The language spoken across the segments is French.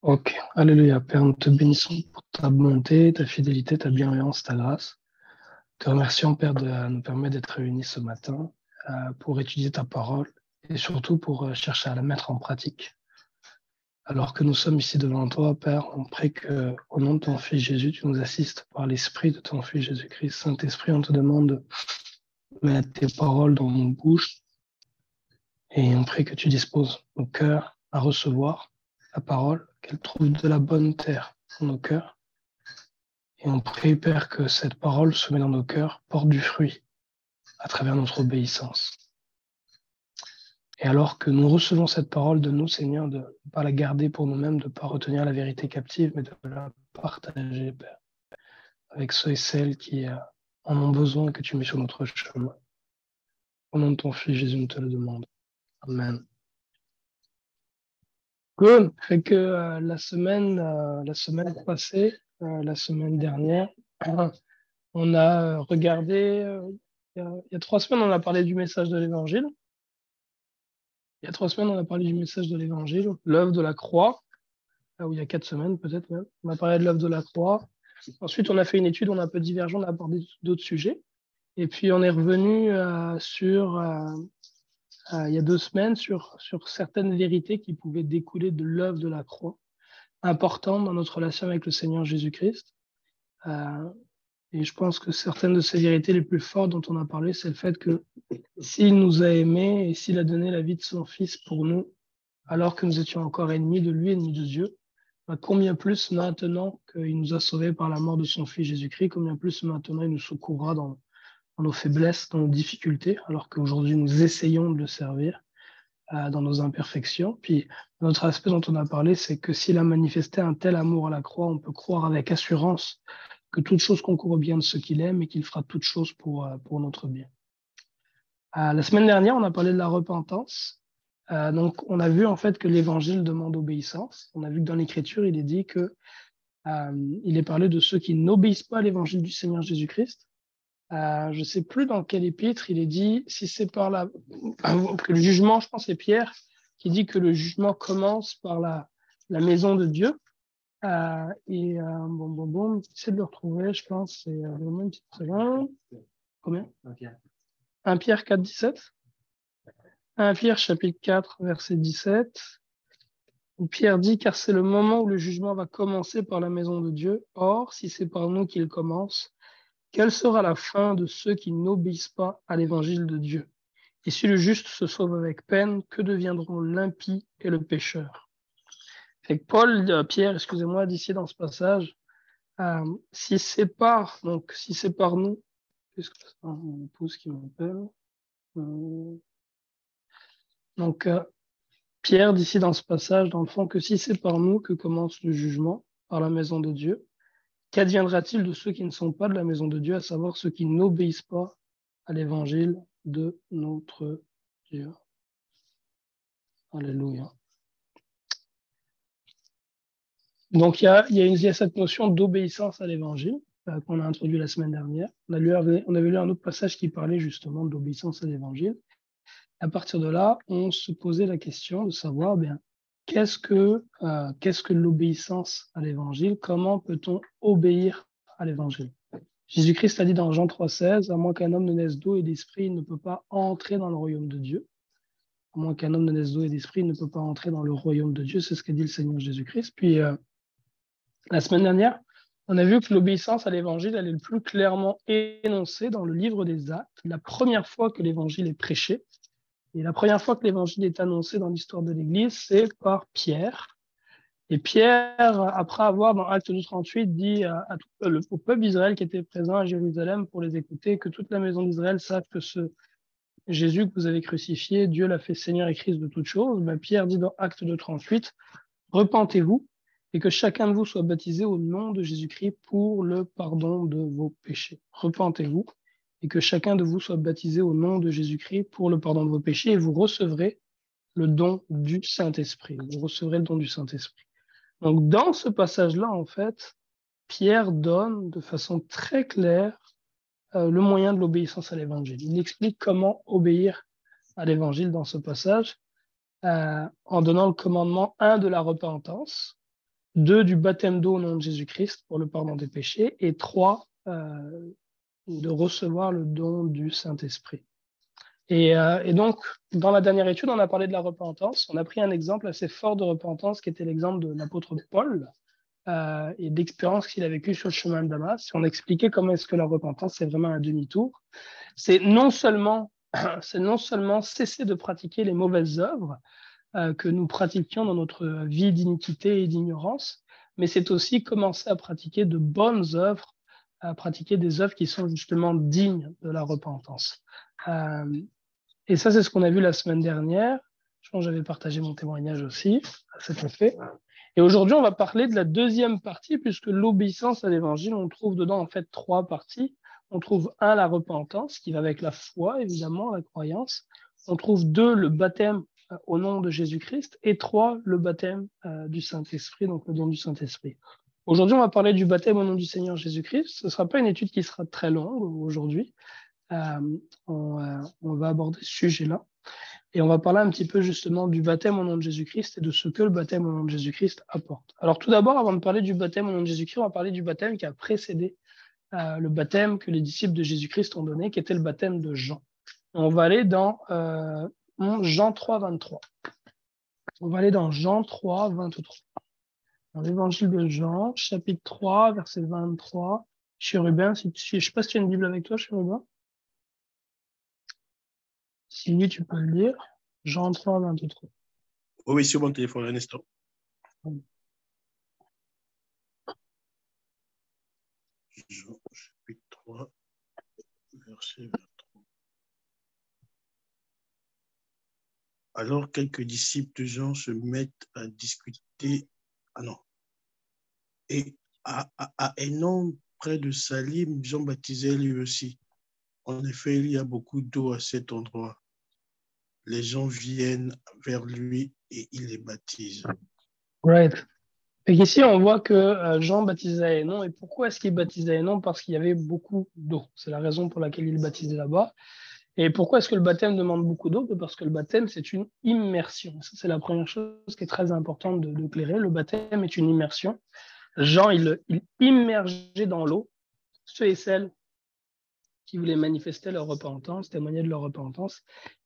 Ok, Alléluia. Père, nous te bénissons pour ta bonté, ta fidélité, ta bienveillance, ta grâce. Te remercions, Père, de nous permettre d'être réunis ce matin pour étudier ta parole et surtout pour chercher à la mettre en pratique. Alors que nous sommes ici devant toi, Père, on prie que, au nom de ton Fils Jésus, tu nous assistes par l'Esprit de ton Fils Jésus-Christ. Saint-Esprit, on te demande de mettre tes paroles dans nos bouches et on prie que tu disposes nos cœurs à recevoir la parole, qu'elle trouve de la bonne terre dans nos cœurs. Et on prie, Père, que cette parole se met dans nos cœurs, porte du fruit à travers notre obéissance. Et alors que nous recevons cette parole de nous, Seigneur, de ne pas la garder pour nous-mêmes, de ne pas retenir la vérité captive, mais de la partager, Père, avec ceux et celles qui en ont besoin et que tu mets sur notre chemin. Au nom de ton Fils, Jésus, nous te le demande. Amen. Cool. Fait que la semaine passée, la semaine dernière, on a regardé, il y a 3 semaines, on a parlé du message de l'Évangile. Il y a 3 semaines, on a parlé du message de l'Évangile, l'œuvre de la croix. Ou il y a 4 semaines peut-être même. On a parlé de l'œuvre de la croix. Ensuite, on a fait une étude, on a un peu divergent, on a abordé d'autres sujets. Et puis, on est revenu il y a 2 semaines sur certaines vérités qui pouvaient découler de l'œuvre de la croix, importantes dans notre relation avec le Seigneur Jésus-Christ. Et je pense que certaines de ces vérités les plus fortes dont on a parlé, c'est le fait que s'il nous a aimés et s'il a donné la vie de son Fils pour nous, alors que nous étions encore ennemis de lui, ennemis de Dieu, combien plus maintenant qu'il nous a sauvés par la mort de son Fils Jésus-Christ, combien plus maintenant il nous secourra dans nos faiblesses, dans nos difficultés, alors qu'aujourd'hui nous essayons de le servir dans nos imperfections. Puis l'autre aspect dont on a parlé, c'est que s'il a manifesté un tel amour à la croix, on peut croire avec assurance que toute chose concourt au bien de ceux qu'il aime et qu'il fera toute chose pour notre bien. La semaine dernière, on a parlé de la repentance. Donc, on a vu en fait que l'Évangile demande obéissance. On a vu que dans l'Écriture, il est dit que il est parlé de ceux qui n'obéissent pas à l'Évangile du Seigneur Jésus-Christ. Je ne sais plus dans quel épître il est dit, si c'est par que le jugement, je pense c'est Pierre, qui dit que le jugement commence par la maison de Dieu. J'essaie de le retrouver, je pense, c'est vraiment une petite seconde. Combien? 1 Pierre 4, 17. 1 Pierre chapitre 4, verset 17. Où Pierre dit, car c'est le moment où le jugement va commencer par la maison de Dieu. Or, si c'est par nous qu'il commence, quelle sera la fin de ceux qui n'obéissent pas à l'évangile de Dieu? Et si le juste se sauve avec peine, que deviendront l'impie et le pécheur? Fait que Pierre, excusez-moi, d'ici dans ce passage, si c'est par nous, qu'est-ce que c'est mon épouse qui m'appelle? Donc, Pierre, d'ici dans ce passage, dans le fond, que si c'est par nous que commence le jugement, par la maison de Dieu, qu'adviendra-t-il de ceux qui ne sont pas de la maison de Dieu, à savoir ceux qui n'obéissent pas à l'évangile de notre Dieu? Alléluia. Donc, il y a cette notion d'obéissance à l'évangile qu'on a introduit la semaine dernière. On avait lu un autre passage qui parlait justement d'obéissance à l'évangile. À partir de là, on se posait la question de savoir, qu'est-ce que l'obéissance à l'évangile? Comment peut-on obéir à l'évangile? Jésus-Christ a dit dans Jean 3,16, à moins qu'un homme ne naisse d'eau et d'esprit, il ne peut pas entrer dans le royaume de Dieu. À moins qu'un homme ne naisse d'eau et d'esprit, il ne peut pas entrer dans le royaume de Dieu. C'est ce qu'a dit le Seigneur Jésus-Christ. Puis, la semaine dernière, on a vu que l'obéissance à l'évangile, elle est le plus clairement énoncée dans le livre des Actes, la première fois que l'évangile est prêché. Et la première fois que l'évangile est annoncé dans l'histoire de l'Église, c'est par Pierre. Et Pierre, après avoir, dans Acte 2,38, dit au peuple d'Israël qui était présent à Jérusalem pour les écouter, que toute la maison d'Israël sache que ce Jésus que vous avez crucifié, Dieu l'a fait Seigneur et Christ de toutes choses. Pierre dit dans Acte 2,38, repentez-vous et que chacun de vous soit baptisé au nom de Jésus-Christ pour le pardon de vos péchés. Repentez-vous et que chacun de vous soit baptisé au nom de Jésus-Christ pour le pardon de vos péchés et vous recevrez le don du Saint-Esprit. Vous recevrez le don du Saint-Esprit. Donc, dans ce passage-là, en fait, Pierre donne de façon très claire le moyen de l'obéissance à l'évangile. Il explique comment obéir à l'évangile dans ce passage en donnant le commandement 1 de la repentance. 2, du baptême d'eau au nom de Jésus-Christ pour le pardon des péchés, et 3, de recevoir le don du Saint-Esprit. Et donc, dans la dernière étude, on a parlé de la repentance. On a pris un exemple assez fort de repentance qui était l'exemple de l'apôtre Paul et d'expérience qu'il a vécue sur le chemin de Damas. On expliquait comment est-ce que la repentance, c'est vraiment un demi-tour. C'est non seulement cesser de pratiquer les mauvaises œuvres que nous pratiquions dans notre vie d'iniquité et d'ignorance, mais c'est aussi commencer à pratiquer de bonnes œuvres, à pratiquer des œuvres qui sont justement dignes de la repentance. Et ça, c'est ce qu'on a vu la semaine dernière. Je pense que j'avais partagé mon témoignage aussi à cet effet. Et aujourd'hui, on va parler de la deuxième partie, puisque l'obéissance à l'évangile, on trouve dedans en fait 3 parties. On trouve 1, la repentance, qui va avec la foi, évidemment, la croyance. On trouve 2, le baptême au nom de Jésus-Christ. Et 3, le baptême du Saint-Esprit, donc le don du Saint-Esprit. Aujourd'hui, on va parler du baptême au nom du Seigneur Jésus-Christ. Ce ne sera pas une étude qui sera très longue aujourd'hui. On va aborder ce sujet-là. Et on va parler un petit peu justement du baptême au nom de Jésus-Christ et de ce que le baptême au nom de Jésus-Christ apporte. Alors tout d'abord, avant de parler du baptême au nom de Jésus-Christ, on va parler du baptême qui a précédé le baptême que les disciples de Jésus-Christ ont donné, qui était le baptême de Jean. On va aller dans Jean 3, 23. On va aller dans Jean 3, 23. Dans l'évangile de Jean, chapitre 3, verset 23. Chérubin, je ne sais pas si tu as une Bible avec toi, Chérubin. Si oui, tu peux le lire. Jean 3, 23. Oui, sur mon téléphone, un instant. Jean, chapitre 3, verset 23. Alors, quelques disciples de Jean se mettent à discuter. Ah non. Et à Hénon, près de Salim, Jean baptisait lui aussi. En effet, il y a beaucoup d'eau à cet endroit. Les gens viennent vers lui et il les baptise. Right. Et ici, on voit que Jean baptisait à Hénon. Et pourquoi est-ce qu'il baptisait à Hénon? Parce qu'il y avait beaucoup d'eau. C'est la raison pour laquelle il baptisait là-bas. Et pourquoi est-ce que le baptême demande beaucoup d'eau? Parce que le baptême, c'est une immersion. Ça, c'est la première chose qui est très importante de clairer. Le baptême est une immersion. Jean, il immergeait dans l'eau ceux et celles qui voulaient manifester leur repentance, témoigner de leur repentance.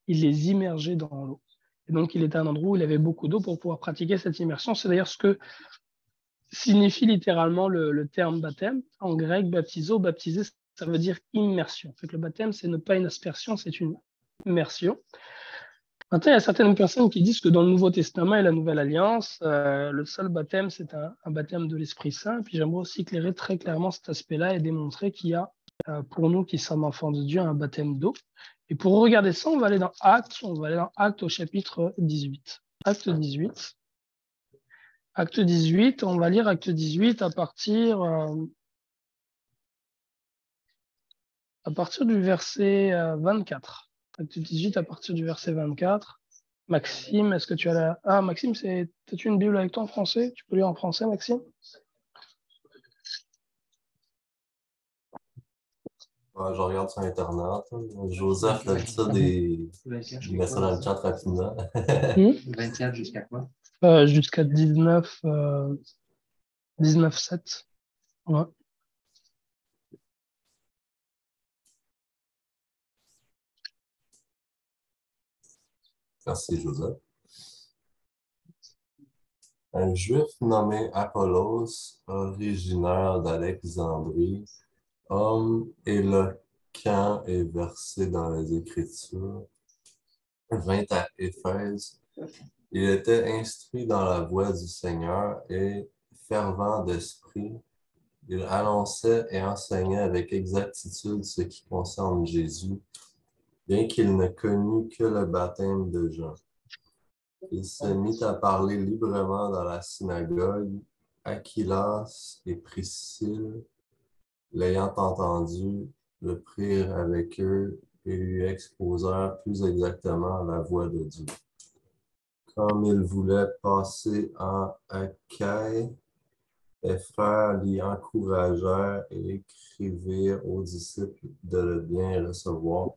Il les immergeait dans l'eau. Et donc, il était à un endroit où il avait beaucoup d'eau pour pouvoir pratiquer cette immersion. C'est d'ailleurs ce que signifie littéralement le terme baptême. En grec, baptizo, baptiser, ça veut dire immersion. Fait que le baptême, c'est pas une aspersion, c'est une immersion. Maintenant, il y a certaines personnes qui disent que dans le Nouveau Testament et la Nouvelle Alliance, le seul baptême, c'est un baptême de l'Esprit Saint. Puis j'aimerais aussi éclairer très clairement cet aspect-là et démontrer qu'il y a, pour nous qui sommes enfants de Dieu, un baptême d'eau. Et pour regarder ça, on va aller dans Actes au chapitre 18. Acte 18. Acte 18, on va lire Acte 18 à partir du verset 24. Acte 18 à partir du verset 24. Maxime, est-ce que tu as la... Ah, Maxime, as-tu une Bible avec toi en français? Tu peux lire en français, Maxime? Ouais, je regarde sur Internet. Joseph, d'habitude, il met ça dans le chat rapidement. 24 jusqu'à quoi? Jusqu'à 19, 19,7. Ouais. Merci, Joseph. Un juif nommé Apollos, originaire d'Alexandrie, homme éloquent et versé dans les Écritures, vint à Éphèse. Il était instruit dans la voie du Seigneur et fervent d'esprit. Il annonçait et enseignait avec exactitude ce qui concerne Jésus, bien qu'il ne connût que le baptême de Jean. Il se mit à parler librement dans la synagogue. Aquilas et Priscille, l'ayant entendu, le prirent avec eux et lui exposèrent plus exactement la voie de Dieu. Comme il voulait passer en Achaïe, les frères l'y encouragèrent et écrivirent aux disciples de le bien recevoir.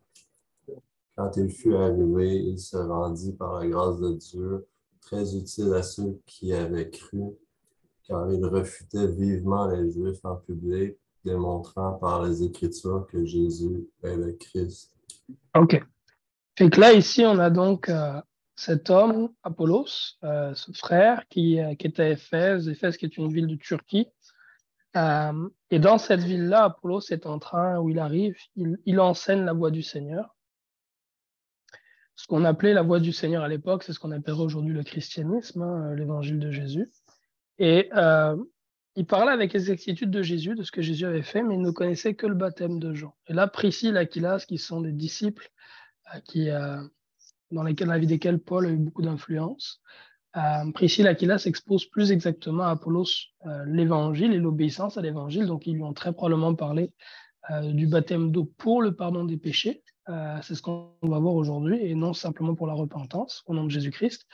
Quand il fut arrivé, il se rendit par la grâce de Dieu, très utile à ceux qui avaient cru, car il refutait vivement les Juifs en public, démontrant par les Écritures que Jésus est le Christ. OK. Fait que là, ici, on a donc cet homme, Apollos, ce frère qui est à Éphèse. Éphèse qui est une ville de Turquie. Et dans cette ville-là, Apollos est en train, où il arrive, il enseigne la voie du Seigneur. Ce qu'on appelait la voie du Seigneur à l'époque, c'est ce qu'on appellerait aujourd'hui le christianisme, hein, l'évangile de Jésus. Et il parlait avec exactitude de Jésus, de ce que Jésus avait fait, mais il ne connaissait que le baptême de Jean. Et là, Priscille et Aquilas, qui sont des disciples dans la vie desquels Paul a eu beaucoup d'influence, Priscille et Aquilas expose plus exactement à Apollos l'évangile et l'obéissance à l'évangile. Donc, ils lui ont très probablement parlé du baptême d'eau pour le pardon des péchés. C'est ce qu'on va voir aujourd'hui, et non simplement pour la repentance au nom de Jésus-Christ.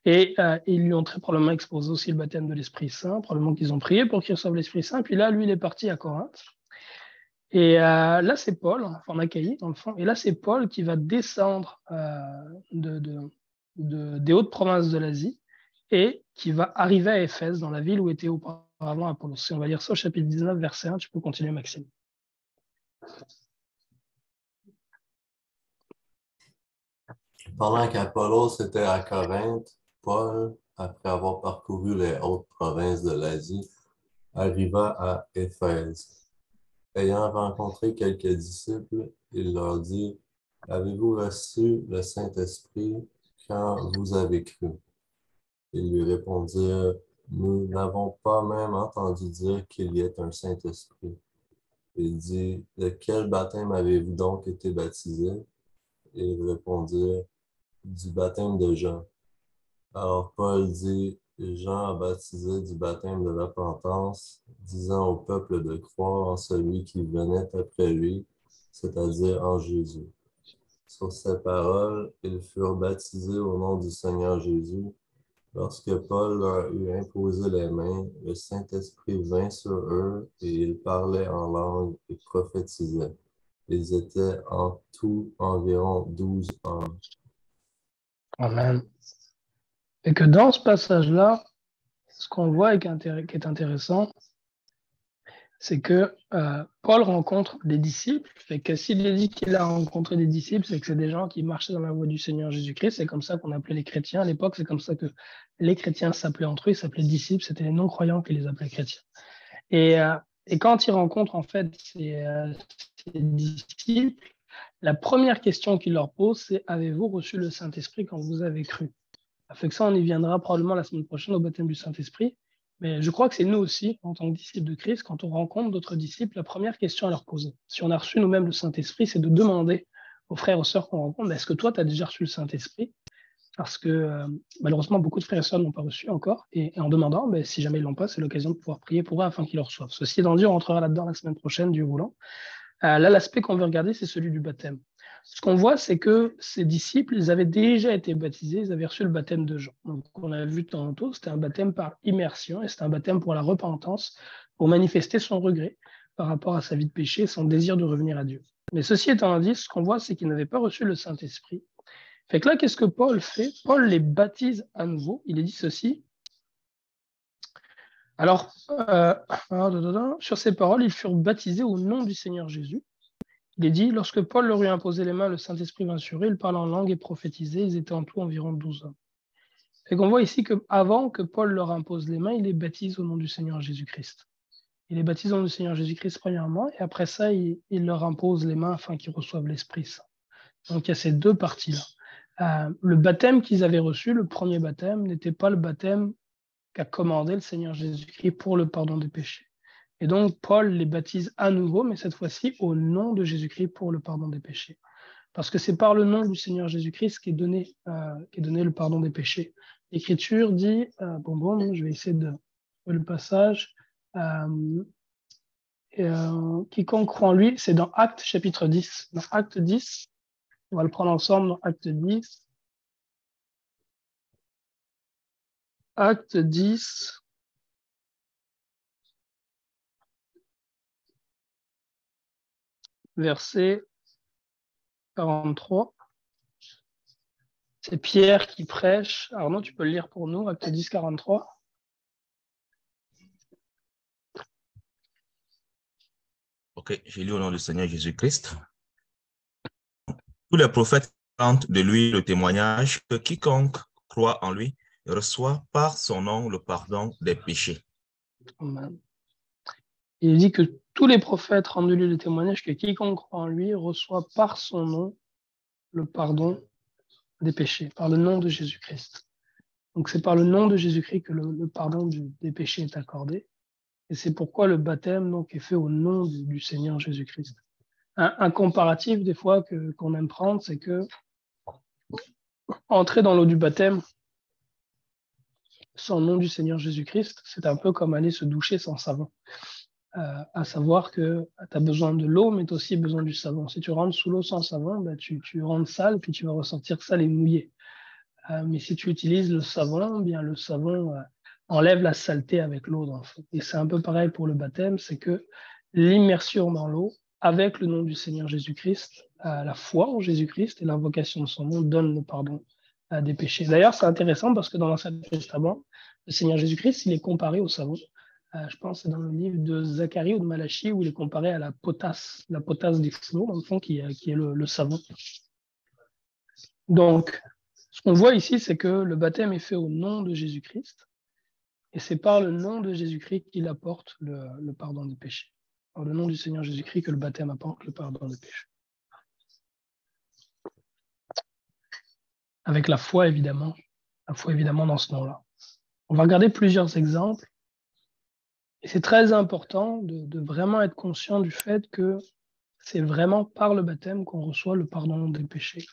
Et ils lui ont très probablement exposé aussi le baptême de l'Esprit Saint, probablement qu'ils ont prié pour qu'il reçoive l'Esprit Saint. Puis là, lui, il est parti à Corinthe. Et là, c'est Paul, enfin en Achaïe, dans le fond. Et là, c'est Paul qui va descendre des hautes provinces de l'Asie et qui va arriver à Éphèse, dans la ville où était auparavant Apollos. Si on va lire ça au chapitre 19, verset 1, tu peux continuer, Maxime. Pendant qu'Apollos était à Corinthe, Paul, après avoir parcouru les hautes provinces de l'Asie, arriva à Éphèse. Ayant rencontré quelques disciples, il leur dit, « Avez-vous reçu le Saint-Esprit quand vous avez cru? » Ils lui répondirent, « Nous n'avons pas même entendu dire qu'il y ait un Saint-Esprit. » Il dit, « De quel baptême avez-vous donc été baptisés? » Ils répondirent, « Du baptême de Jean. » Alors Paul dit, « Jean a baptisé du baptême de repentance, disant au peuple de croire en celui qui venait après lui, c'est-à-dire en Jésus. » Sur ces paroles, ils furent baptisés au nom du Seigneur Jésus. Lorsque Paul leur eut imposé les mains, le Saint-Esprit vint sur eux et ils parlaient en langue et prophétisaient. Ils étaient en tout environ 12 hommes. Amen. Et que dans ce passage-là, ce qu'on voit et qui est intéressant, c'est que Paul rencontre des disciples. Fait que s'il est dit qu'il a rencontré des disciples, c'est que c'est des gens qui marchaient dans la voie du Seigneur Jésus-Christ. C'est comme ça qu'on appelait les chrétiens à l'époque. C'est comme ça que les chrétiens s'appelaient entre eux. Ils s'appelaient disciples. C'était les non-croyants qui les appelaient chrétiens. Et quand il rencontre en fait ces disciples, la première question qu'il leur pose, c'est « Avez-vous reçu le Saint-Esprit quand vous avez cru ?» Fait que ça, on y viendra probablement la semaine prochaine au baptême du Saint-Esprit. Mais je crois que c'est nous aussi, en tant que disciples de Christ, quand on rencontre d'autres disciples, la première question à leur poser, si on a reçu nous-mêmes le Saint-Esprit, c'est de demander aux frères et aux sœurs qu'on rencontre, est-ce que toi, tu as déjà reçu le Saint-Esprit? Parce que malheureusement, beaucoup de frères et sœurs ne l'ont pas reçu encore. Et en demandant, si jamais ils ne l'ont pas, c'est l'occasion de pouvoir prier pour eux afin qu'ils le reçoivent. Ceci étant dit, on rentrera là-dedans la semaine prochaine, Dieu voulant. Là, l'aspect qu'on veut regarder, c'est celui du baptême. Ce qu'on voit, c'est que ces disciples, ils avaient déjà été baptisés, ils avaient reçu le baptême de Jean. Donc, on a vu tantôt, c'était un baptême par immersion et c'était un baptême pour la repentance, pour manifester son regret par rapport à sa vie de péché, son désir de revenir à Dieu. Mais ceci étant dit, ce qu'on voit, c'est qu'ils n'avaient pas reçu le Saint-Esprit. Fait que là, qu'est-ce que Paul fait? Paul les baptise à nouveau. Il est dit ceci. Alors, sur ces paroles, ils furent baptisés au nom du Seigneur Jésus. Il est dit, lorsque Paul leur eut imposé les mains, le Saint-Esprit vint sur eux, ils parlaient en langue et prophétisaient, ils étaient en tout environ 12 hommes. Et qu'on voit ici qu'avant que Paul leur impose les mains, il les baptise au nom du Seigneur Jésus-Christ. Il les baptise au nom du Seigneur Jésus-Christ premièrement, et après ça, il leur impose les mains afin qu'ils reçoivent l'Esprit Saint. Donc il y a ces deux parties-là. Le baptême qu'ils avaient reçu, le premier baptême, n'était pas le baptême qu'a commandé le Seigneur Jésus-Christ pour le pardon des péchés. Et donc, Paul les baptise à nouveau, mais cette fois-ci au nom de Jésus-Christ pour le pardon des péchés. Parce que c'est par le nom du Seigneur Jésus-Christ qu'est donné le pardon des péchés. L'Écriture dit, je vais essayer de trouver le passage, quiconque croit en lui, c'est dans Actes chapitre 10. Dans Actes 10, on va le prendre ensemble dans Actes 10. Actes 10, verset 43. C'est Pierre qui prêche. Arnaud, tu peux le lire pour nous, Acte 10, 43. Ok, j'ai lu au nom du Seigneur Jésus-Christ. Tous les prophètes rendent de lui le témoignage que quiconque croit en lui reçoit par son nom le pardon des péchés. Amen. Il dit que tous les prophètes rendent de lui le témoignage que quiconque croit en lui reçoit par son nom le pardon des péchés, par le nom de Jésus-Christ. Donc c'est par le nom de Jésus-Christ que le pardon des péchés est accordé. Et c'est pourquoi le baptême donc, est fait au nom du Seigneur Jésus-Christ. Un comparatif des fois qu'on aime prendre, c'est que entrer dans l'eau du baptême sans le nom du Seigneur Jésus-Christ, c'est un peu comme aller se doucher sans savon. À savoir que tu as besoin de l'eau, mais tu as aussi besoin du savon. Si tu rentres sous l'eau sans savon, ben tu rentres sale, puis tu vas ressortir sale et mouillé. Mais si tu utilises le savon, bien le savon enlève la saleté avec l'eau. Et c'est un peu pareil pour le baptême, c'est que l'immersion dans l'eau, avec le nom du Seigneur Jésus-Christ, la foi en Jésus-Christ et l'invocation de son nom donne le pardon des péchés. D'ailleurs, c'est intéressant parce que dans l'Ancien Testament, le Seigneur Jésus-Christ, il est comparé au savon. Je pense que c'est dans le livre de Zacharie ou de Malachie où il est comparé à la potasse des flots, dans le fond, qui est le savon. Donc, ce qu'on voit ici, c'est que le baptême est fait au nom de Jésus-Christ et c'est par le nom de Jésus-Christ qu'il apporte le pardon des péchés. Par le nom du Seigneur Jésus-Christ que le baptême apporte le pardon des péchés. Avec la foi évidemment dans ce nom-là. On va regarder plusieurs exemples. Et c'est très important de vraiment être conscient du fait que c'est vraiment par le baptême qu'on reçoit le pardon des péchés.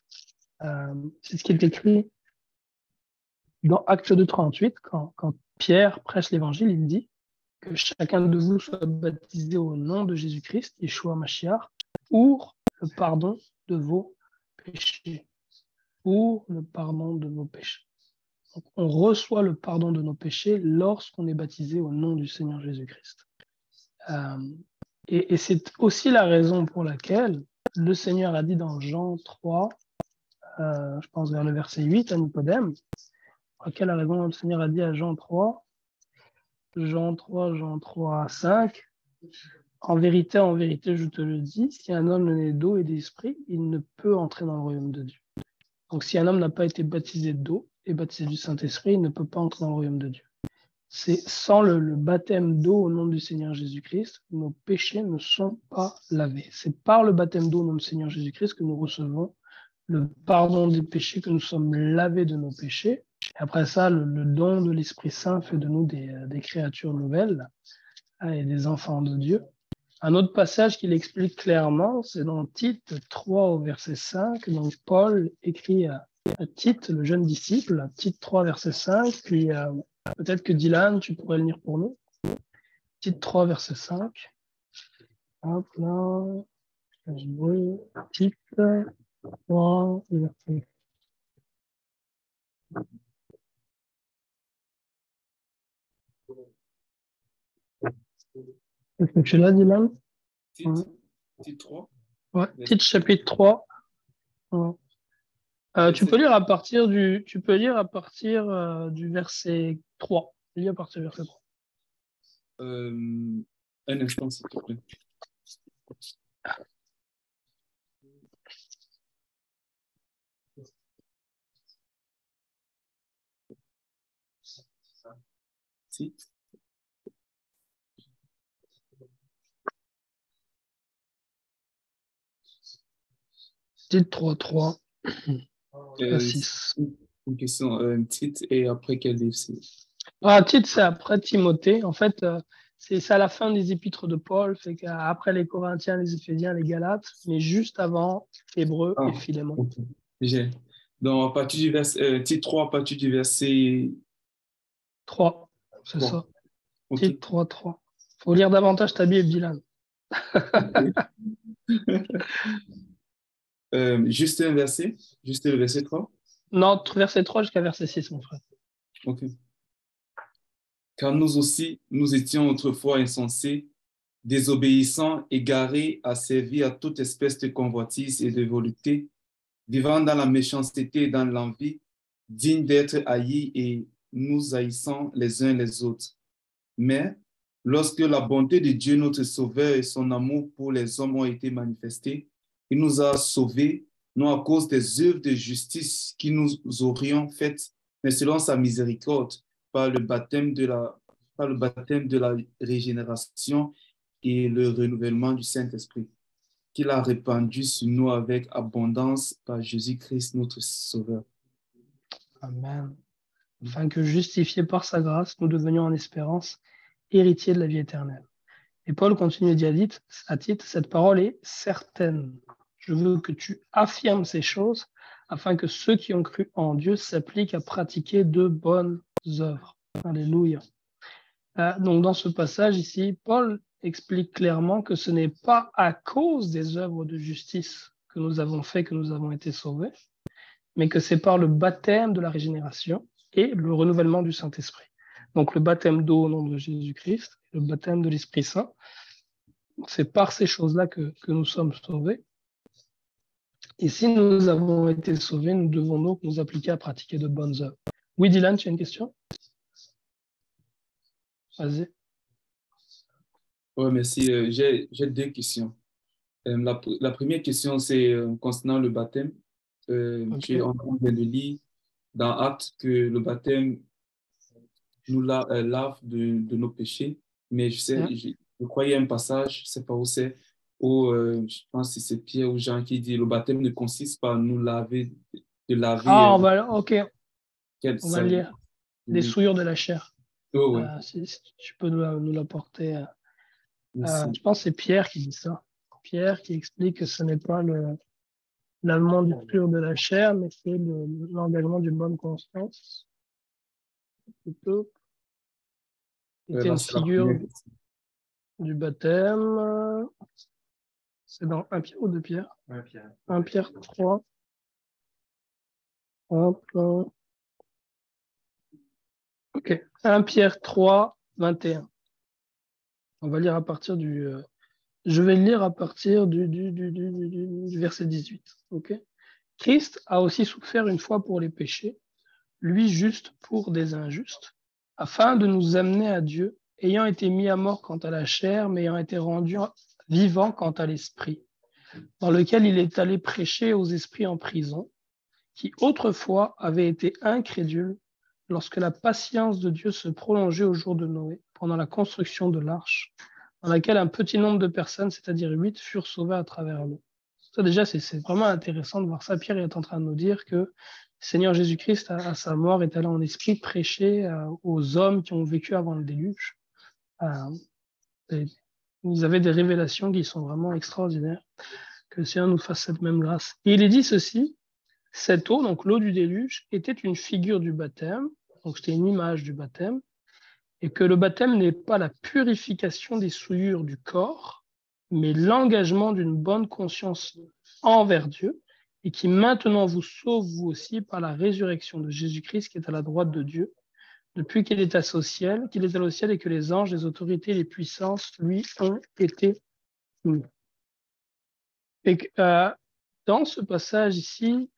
C'est ce qui est écrit dans Actes 2:38, quand Pierre prêche l'évangile, il dit que chacun de vous soit baptisé au nom de Jésus-Christ, Yeshua Mashiach, pour le pardon de vos péchés. Pour le pardon de vos péchés. Donc, on reçoit le pardon de nos péchés lorsqu'on est baptisé au nom du Seigneur Jésus-Christ. Et c'est aussi la raison pour laquelle le Seigneur a dit dans Jean 3, je pense vers le verset 8 à Nicodème, pour quelle raison le Seigneur a dit à Jean 3, 5, en vérité, je te le dis, si un homme n'est d'eau et d'esprit, il ne peut entrer dans le royaume de Dieu. Donc si un homme n'a pas été baptisé d'eau et baptisé du Saint-Esprit, il ne peut pas entrer dans le royaume de Dieu. C'est sans le baptême d'eau au nom du Seigneur Jésus-Christ, nos péchés ne sont pas lavés. C'est par le baptême d'eau au nom du Seigneur Jésus-Christ que nous recevons le pardon des péchés, que nous sommes lavés de nos péchés. Et après ça, le don de l'Esprit Saint fait de nous des créatures nouvelles et des enfants de Dieu. Un autre passage qui l'explique clairement, c'est dans Tite 3 au verset 5. Donc Paul écrit à Tite, le jeune disciple, Tite 3 verset 5, puis peut-être que Dylan, tu pourrais le lire pour nous. Tite 3 verset 5. Hop là, Tite 3 verset 5. Est-ce que tu l'as, Dylan? Tite 3. Ouais, Tite chapitre 3. Ouais. Tu peux lire à partir du verset 3. Lis à partir du verset 3. Un instant, s'il te plaît. Tite. Tite 3, 6. Une question. Tite et après quel livre c'est? Tite, c'est après Timothée. En fait, c'est à la fin des épîtres de Paul. C'est qu'après les Corinthiens, les Éphésiens, les Galates, mais juste avant Hébreux et Philémon. Okay. Donc, à partir du verset, Tite 3, à partir du verset 3, c'est ça. Okay. Tite 3. Faut lire davantage ta Bible, Dylan. Juste le verset 3? Non, verset 3 jusqu'à verset 6, mon frère. Ok. Car nous aussi, nous étions autrefois insensés, désobéissants, égarés, asservis à toute espèce de convoitise et de volupté, vivant dans la méchanceté et dans l'envie, dignes d'être haïs et nous haïssant les uns les autres. Mais Lorsque la bonté de Dieu, notre Sauveur, et son amour pour les hommes ont été manifestés, il nous a sauvés, non à cause des œuvres de justice qui nous aurions faites, mais selon sa miséricorde, par le baptême de la régénération et le renouvellement du Saint-Esprit, qu'il a répandu sur nous avec abondance par Jésus-Christ, notre Sauveur. Amen. Afin que, justifiés par sa grâce, nous devenions en espérance héritiers de la vie éternelle. Et Paul continue à titre, cette parole est certaine. Je veux que tu affirmes ces choses afin que ceux qui ont cru en Dieu s'appliquent à pratiquer de bonnes œuvres. Alléluia. Donc dans ce passage ici, Paul explique clairement que ce n'est pas à cause des œuvres de justice que nous avons fait, que nous avons été sauvés, mais que c'est par le baptême de la régénération et le renouvellement du Saint-Esprit. Donc le baptême d'eau au nom de Jésus-Christ, le baptême de l'Esprit Saint, c'est par ces choses-là que nous sommes sauvés. Et si nous avons été sauvés, nous devons donc nous appliquer à pratiquer de bonnes œuvres. Oui, Dylan, tu as une question? Vas-y. Oui, merci. J'ai deux questions. La première question, c'est concernant le baptême. Okay. On vient de lire dans Actes que le baptême nous lave de nos péchés. Mais je crois qu'il y a un passage, je ne sais pas où c'est, où je pense que c'est Pierre ou Jean qui dit le baptême ne consiste pas à nous laver, de laver. Ah, on va Ça, lire. Des souillures de la chair. Oh, oui. Si tu peux nous l'apporter. Merci. Je pense que c'est Pierre qui dit ça. Pierre qui explique que ce n'est pas l'allemand du souillure de la chair, mais c'est l'engagement d'une bonne conscience. Plutôt. C'était une figure du baptême. C'est dans 1 Pierre ou 2 Pierre? 1 Pierre. 1 Pierre 3. Hop. Ok. 1 Pierre 3, 21. On va lire à partir du... je vais le lire à partir du verset 18. Ok. Christ a aussi souffert une fois pour les péchés, lui juste pour des injustes, afin de nous amener à Dieu, ayant été mis à mort quant à la chair, mais ayant été rendu vivant quant à l'esprit, dans lequel il est allé prêcher aux esprits en prison, qui autrefois avaient été incrédules lorsque la patience de Dieu se prolongeait au jour de Noé, pendant la construction de l'arche, dans laquelle un petit nombre de personnes, c'est-à-dire 8, furent sauvées à travers l'eau. Ça déjà, c'est vraiment intéressant de voir ça. Pierre est en train de nous dire que le Seigneur Jésus-Christ, à sa mort, est allé en esprit prêcher aux hommes qui ont vécu avant le déluge. Ils avaient des révélations qui sont vraiment extraordinaires. Que le Seigneur nous fasse cette même grâce. Et il est dit ceci, cette eau, donc l'eau du déluge, était une figure du baptême, donc c'était une image du baptême, et que le baptême n'est pas la purification des souillures du corps, mais l'engagement d'une bonne conscience envers Dieu, et qui maintenant vous sauve vous aussi par la résurrection de Jésus-Christ qui est à la droite de Dieu, depuis qu'il est allé au ciel, et que les anges, les autorités, les puissances, lui, ont été soumis. Et dans ce passage ici,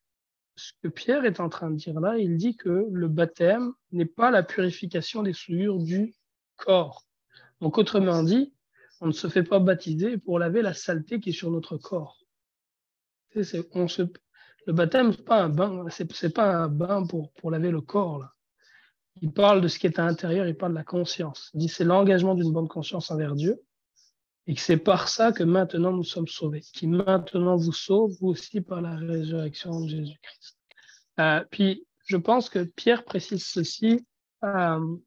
ce que Pierre est en train de dire là, il dit que le baptême n'est pas la purification des souillures du corps. Donc, autrement dit, on ne se fait pas baptiser pour laver la saleté qui est sur notre corps. Le baptême, c'est pas un bain, c'est pas un bain pour laver le corps, là. Il parle de ce qui est à l'intérieur, il parle de la conscience. Il dit c'est l'engagement d'une bonne conscience envers Dieu, et que c'est par ça que maintenant nous sommes sauvés, qui maintenant vous sauve, vous aussi, par la résurrection de Jésus-Christ. Puis, je pense que Pierre précise ceci. Où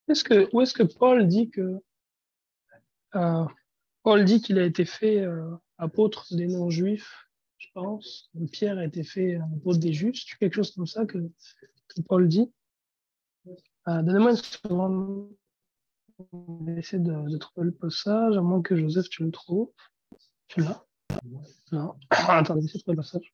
est-ce que Paul dit que Paul dit qu'il a été fait apôtre des non-juifs, je pense. Pierre a été fait apôtre des juifs. C'est quelque chose comme ça que Paul dit. Donnez-moi une seconde. On va essayer de trouver le passage, à moins que Joseph, tu le trouves. Tu l'as? Non. Attendez, essayer de trouver le passage.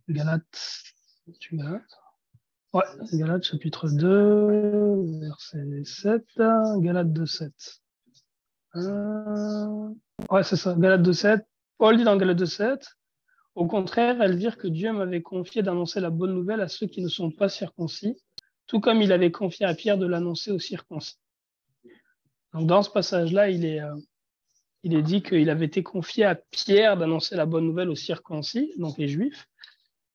Galates. Ouais, Galates chapitre 2, verset 7. Galates 2, 7. Ouais, c'est ça, Galates 2,7. Paul dit dans Galates 2,7, au contraire, elles dirent que Dieu m'avait confié d'annoncer la bonne nouvelle à ceux qui ne sont pas circoncis, tout comme il avait confié à Pierre de l'annoncer aux circoncis. Donc dans ce passage-là, il est dit qu'il avait été confié à Pierre d'annoncer la bonne nouvelle aux circoncis, donc les Juifs,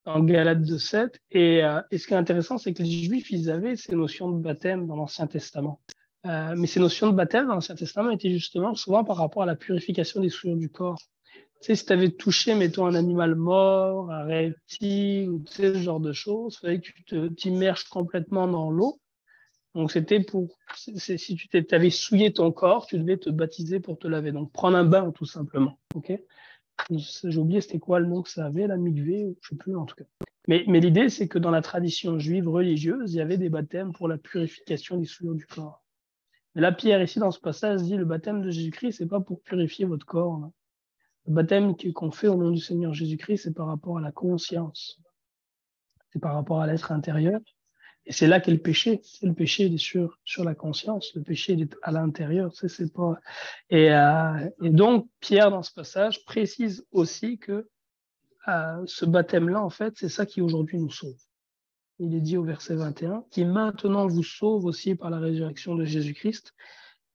dans Galates 2,7. Et ce qui est intéressant, c'est que les Juifs, ils avaient ces notions de baptême dans l'Ancien Testament. Mais ces notions de baptême dans l'Ancien Testament étaient justement souvent par rapport à la purification des souillures du corps. Tu sais, si tu avais touché, mettons, un animal mort, un reptile, ou tu sais, ce genre de choses, il fallait que tu t'immerges complètement dans l'eau. Donc, c'était si tu avais souillé ton corps, tu devais te baptiser pour te laver. Donc, prendre un bain, tout simplement. OK? J'ai oublié, c'était quoi le nom que ça avait, la mikvé, je sais plus, en tout cas. Mais l'idée, c'est que dans la tradition juive religieuse, il y avait des baptêmes pour la purification des souillures du corps. Mais là, Pierre, ici, dans ce passage, dit le baptême de Jésus-Christ, c'est pas pour purifier votre corps, là. Le baptême qu'on fait au nom du Seigneur Jésus-Christ, c'est par rapport à la conscience. C'est par rapport à l'être intérieur. Et c'est là qu'est le péché. C'est le péché, il est sur la conscience. Le péché, il est à l'intérieur. C'est pas... Et donc, Pierre, dans ce passage, précise aussi que ce baptême-là, en fait, c'est ça qui aujourd'hui nous sauve. Il est dit au verset 21, qui maintenant vous sauve aussi par la résurrection de Jésus-Christ,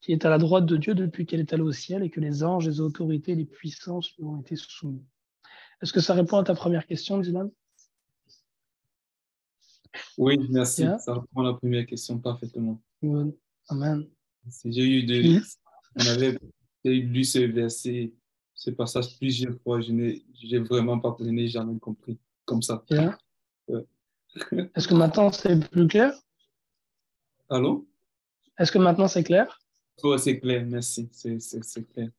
qui est à la droite de Dieu depuis qu'elle est allée au ciel et que les anges, les autorités, les puissances lui ont été soumis. Est-ce que ça répond à ta première question, Dylan? Oui, merci. Yeah. Ça répond à la première question parfaitement. Good. Amen. On avait lu ce passage plusieurs fois. J'ai vraiment pas jamais compris comme ça. Yeah. Est-ce que maintenant c'est plus clair? Allô? Est-ce que maintenant c'est clair? Oh, c'est clair, merci. C'est clair.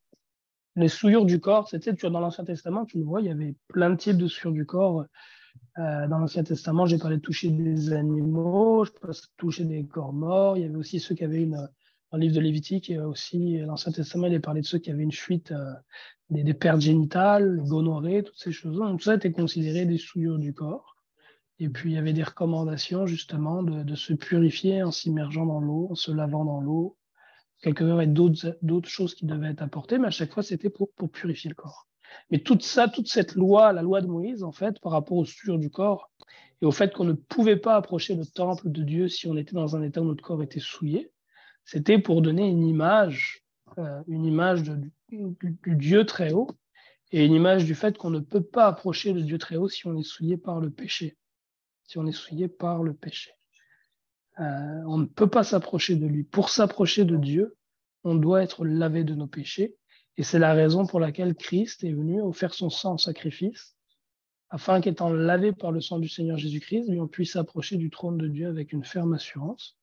Les souillures du corps, c'était dans l'Ancien Testament, tu le vois, il y avait plein de types de souillures du corps. Dans l'Ancien Testament, j'ai parlé de toucher des animaux, je peux toucher des corps morts. Il y avait aussi ceux qui avaient dans le livre de Lévitique, aussi l'Ancien Testament, il est parlé de ceux qui avaient une fuite des pertes génitales, gonorrhée, toutes ces choses-là. Donc, tout ça était considéré des souillures du corps. Et puis, il y avait des recommandations, justement, de se purifier en s'immergeant dans l'eau, en se lavant dans l'eau. Quelques-uns avaient d'autres choses qui devaient être apportées, mais à chaque fois, c'était pour purifier le corps. Mais toute cette loi, la loi de Moïse, en fait, par rapport aux souillures du corps et au fait qu'on ne pouvait pas approcher le temple de Dieu si on était dans un état où notre corps était souillé, c'était pour donner une image du Dieu très haut et une image du fait qu'on ne peut pas approcher le Dieu très haut si on est souillé par le péché. Si on est souillé par le péché. On ne peut pas s'approcher de lui. Pour s'approcher de Dieu, on doit être lavé de nos péchés. Et c'est la raison pour laquelle Christ est venu offrir son sang en sacrifice, afin qu'étant lavé par le sang du Seigneur Jésus-Christ, on puisse s'approcher du trône de Dieu avec une ferme assurance.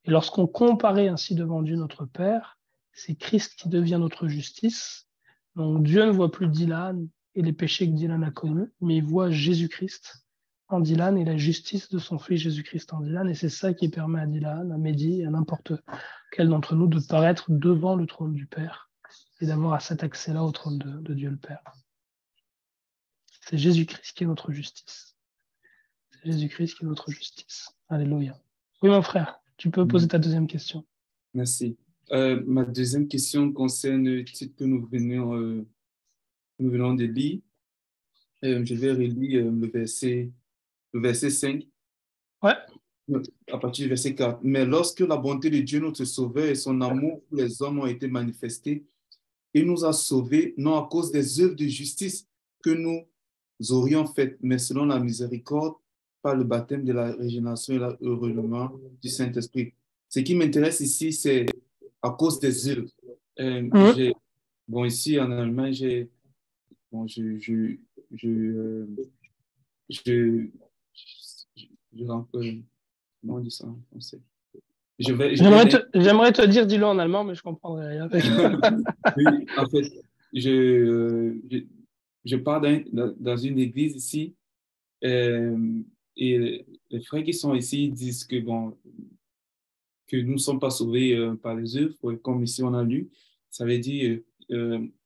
Et lorsqu'on comparait ainsi devant Dieu notre Père, c'est Christ qui devient notre justice. Donc Dieu ne voit plus Dylan et les péchés que Dylan a connus, mais il voit Jésus-Christ en Dylan et la justice de son fils Jésus-Christ en Dylan. Et c'est ça qui permet à Dylan, à Mehdi et à n'importe quel d'entre nous de paraître devant le trône du Père et d'avoir cet accès-là au trône de Dieu le Père. C'est Jésus-Christ qui est notre justice. C'est Jésus-Christ qui est notre justice. Alléluia. Oui, mon frère, tu peux poser ta deuxième question. Merci. Ma deuxième question concerne le titre que nous venons de lire. Je vais relire le verset 5. Ouais. À partir du verset 4. Mais lorsque la bonté de Dieu, notre Sauveur, et son amour pour les hommes ont été manifestés, il nous a sauvés, non à cause des œuvres de justice que nous aurions faites, mais selon la miséricorde, par le baptême de la régénération et le renouvellement du Saint-Esprit. Ce qui m'intéresse ici, c'est à cause des œuvres. Ici en Allemagne, comment on dit ça en français? J'aimerais te dire, dis-le en allemand, mais je ne comprendrai rien. Oui, en fait, je pars dans une église ici et les frères qui sont ici disent que, que nous ne sommes pas sauvés par les œuvres, comme ici on a lu. Ça veut dire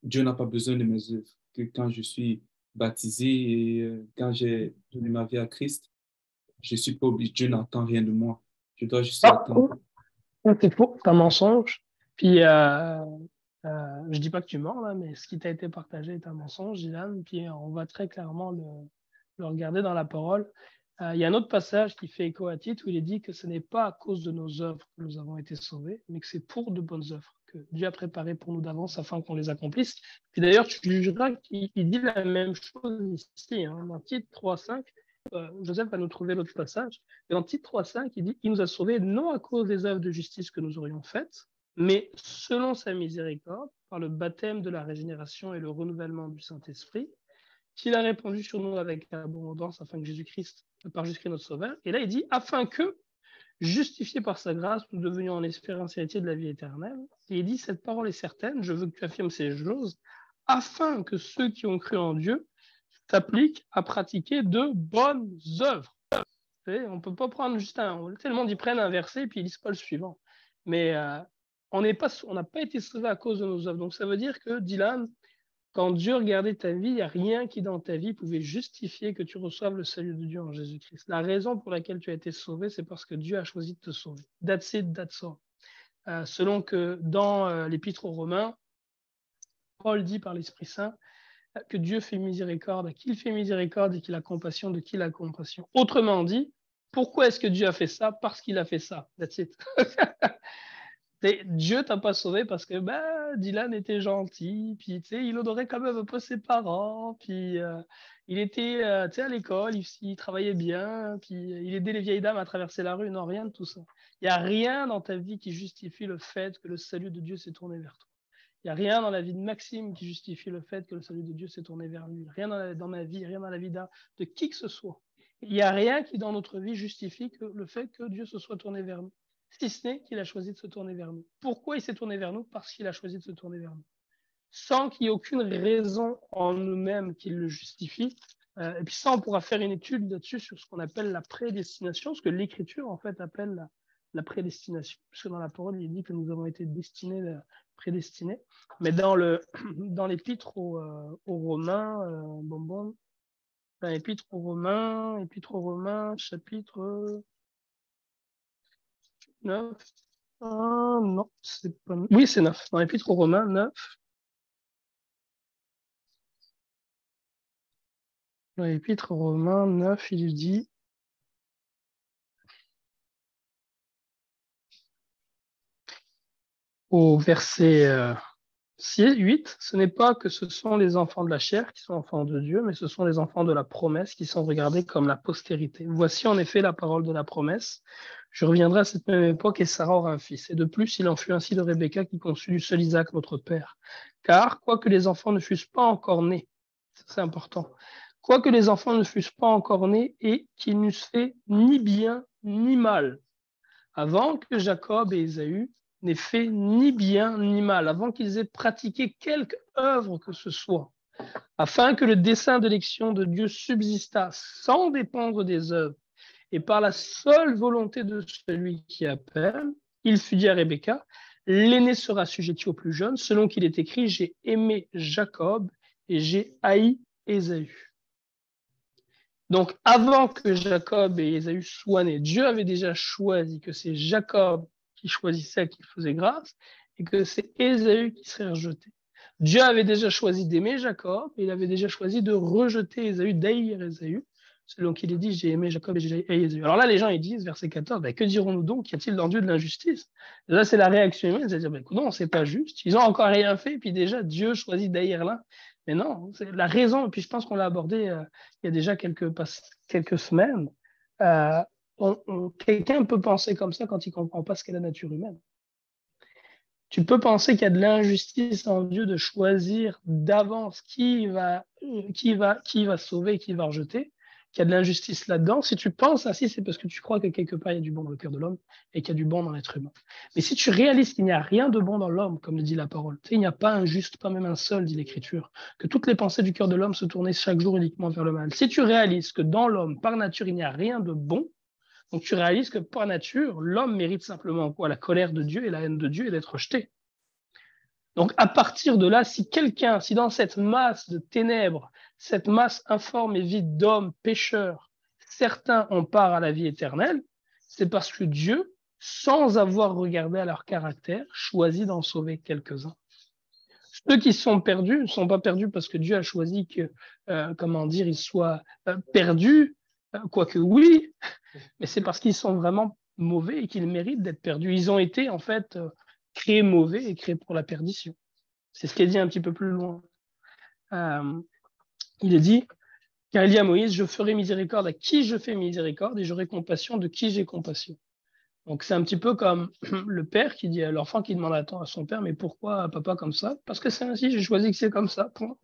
Dieu n'a pas besoin de mes œuvres. Que quand je suis baptisé et quand j'ai donné ma vie à Christ, je suis pas obligé, Dieu n'attend rien de moi. Je dois juste attendre. C'est faux, c'est un mensonge. Puis Je ne dis pas que tu mens, là, mais ce qui t'a été partagé est un mensonge, Dylan. Puis on va très clairement le regarder dans la parole. Il y a un autre passage qui fait écho à Tite où il est dit que ce n'est pas à cause de nos œuvres que nous avons été sauvés, mais que c'est pour de bonnes œuvres que Dieu a préparées pour nous d'avance afin qu'on les accomplisse. Puis d'ailleurs, tu jugeras qu'il dit la même chose ici, hein, dans Tite 3.5. Joseph va nous trouver l'autre passage. Et dans Tite 3.5, il dit qu'il nous a sauvés non à cause des œuvres de justice que nous aurions faites, mais selon sa miséricorde, par le baptême de la régénération et le renouvellement du Saint-Esprit, qu'il a répandu sur nous avec abondance afin que Jésus-Christ, par Jésus-Christ notre Sauveur. Et là, il dit, afin que, justifiés par sa grâce, nous devenions en espérance héritiers de la vie éternelle. Et il dit, cette parole est certaine, je veux que tu affirmes ces choses, afin que ceux qui ont cru en Dieu s'appliquent à pratiquer de bonnes œuvres. On ne peut pas prendre juste le monde, ils prennent un verset et puis ils lisent pas le suivant. Mais on n'a pas été sauvé à cause de nos œuvres. Donc ça veut dire que, Dylan, quand Dieu regardait ta vie, il n'y a rien qui dans ta vie pouvait justifier que tu reçoives le salut de Dieu en Jésus-Christ. La raison pour laquelle tu as été sauvé, c'est parce que Dieu a choisi de te sauver. That's it, that's all. Selon que dans l'Épître aux Romains, Paul dit par l'Esprit Saint que Dieu fait miséricorde à qui il fait miséricorde et qu'il a compassion de qui il a compassion. Autrement dit, pourquoi est-ce que Dieu a fait ça? Parce qu'il a fait ça. That's it. Dieu t'a pas sauvé parce que Dylan était gentil, puis il honorait quand même un peu ses parents, puis il était à l'école, il travaillait bien, puis il aidait les vieilles dames à traverser la rue. Non, rien de tout ça. Il n'y a rien dans ta vie qui justifie le fait que le salut de Dieu s'est tourné vers toi. Il n'y a rien dans la vie de Maxime qui justifie le fait que le salut de Dieu s'est tourné vers lui. Rien dans ma vie, rien dans la vie de qui que ce soit. Il n'y a rien qui dans notre vie justifie le fait que Dieu se soit tourné vers nous. Si ce n'est qu'il a choisi de se tourner vers nous. Pourquoi il s'est tourné vers nous? Parce qu'il a choisi de se tourner vers nous. Sans qu'il y ait aucune raison en nous-mêmes qui le justifie. Et puis ça, on pourra faire une étude là-dessus sur ce qu'on appelle la prédestination, ce que l'Écriture, en fait, appelle la prédestination. Puisque dans la parole, il dit que nous avons été destinés, prédestinés. Mais dans l'Épître aux Romains, dans l'Épître aux Romains, chapitre 9. Non, c'est pas... Oui, c'est 9. Dans l'Épître aux Romains, 9. Dans l'Épître aux Romains, 9, il dit... Au verset 8, ce n'est pas que ce sont les enfants de la chair qui sont enfants de Dieu, mais ce sont les enfants de la promesse qui sont regardés comme la postérité. Voici en effet la parole de la promesse. Je reviendrai à cette même époque et Sarah aura un fils. Et de plus, il en fut ainsi de Rebecca qui conçut du seul Isaac, notre père. Car, quoique les enfants ne fussent pas encore nés, c'est important, quoique les enfants ne fussent pas encore nés et qu'ils n'eussent fait ni bien ni mal, avant que Jacob et Ésaü n'aient fait ni bien ni mal, avant qu'ils aient pratiqué quelque œuvre que ce soit, afin que le dessein d'élection de Dieu subsistât sans dépendre des œuvres, et par la seule volonté de celui qui appelle, il fut dit à Rebecca, l'aîné sera assujetti au plus jeune, selon qu'il est écrit, j'ai aimé Jacob et j'ai haï Ésaü. Donc, avant que Jacob et Ésaü soient nés, Dieu avait déjà choisi que c'est Jacob qui choisissait, qui faisait grâce, et que c'est Ésaü qui serait rejeté. Dieu avait déjà choisi d'aimer Jacob, et il avait déjà choisi de rejeter Ésaü, d'haïr Ésaü, selon qu'il est dit, j'ai aimé Jacob et j'ai haï Ésaü. Alors là, les gens, ils disent, verset 14, que dirons-nous donc? Qu'y a-t-il dans Dieu de l'injustice? Et là, c'est la réaction humaine, c'est-à-dire, non, c'est pas juste. Ils ont encore rien fait, puis déjà, Dieu choisit d'haïr l'un. Mais non, c'est la raison, et puis je pense qu'on l'a abordé il y a déjà quelques semaines. Quelqu'un peut penser comme ça quand il ne comprend pas ce qu'est la nature humaine. Tu peux penser qu'il y a de l'injustice en Dieu de choisir d'avance qui va sauver et qui va rejeter, qu'il y a de l'injustice là-dedans. Si tu penses ainsi, c'est parce que tu crois que quelque part il y a du bon dans le cœur de l'homme et qu'il y a du bon dans l'être humain. Mais si tu réalises qu'il n'y a rien de bon dans l'homme, comme le dit la parole, il n'y a pas un juste, pas même un seul, dit l'Écriture, que toutes les pensées du cœur de l'homme se tournaient chaque jour uniquement vers le mal. Si tu réalises que dans l'homme, par nature, il n'y a rien de bon, donc tu réalises que par nature, l'homme mérite simplement quoi? La colère de Dieu et la haine de Dieu et d'être rejeté. Donc à partir de là, si dans cette masse de ténèbres, cette masse informe et vide d'hommes pécheurs, certains ont part à la vie éternelle, c'est parce que Dieu, sans avoir regardé à leur caractère, choisit d'en sauver quelques-uns. Ceux qui sont perdus ne sont pas perdus parce que Dieu a choisi que, ils soient perdus, quoique oui, mais c'est parce qu'ils sont vraiment mauvais et qu'ils méritent d'être perdus. Ils ont été en fait créés mauvais et créés pour la perdition. C'est ce qui est dit un petit peu plus loin. Il est dit, car il dit à Moïse, je ferai miséricorde à qui je fais miséricorde et j'aurai compassion de qui j'ai compassion. Donc c'est un petit peu comme le père qui dit à l'enfant qui demande à son père, mais pourquoi papa comme ça? Parce que c'est ainsi, j'ai choisi que c'est comme ça, point.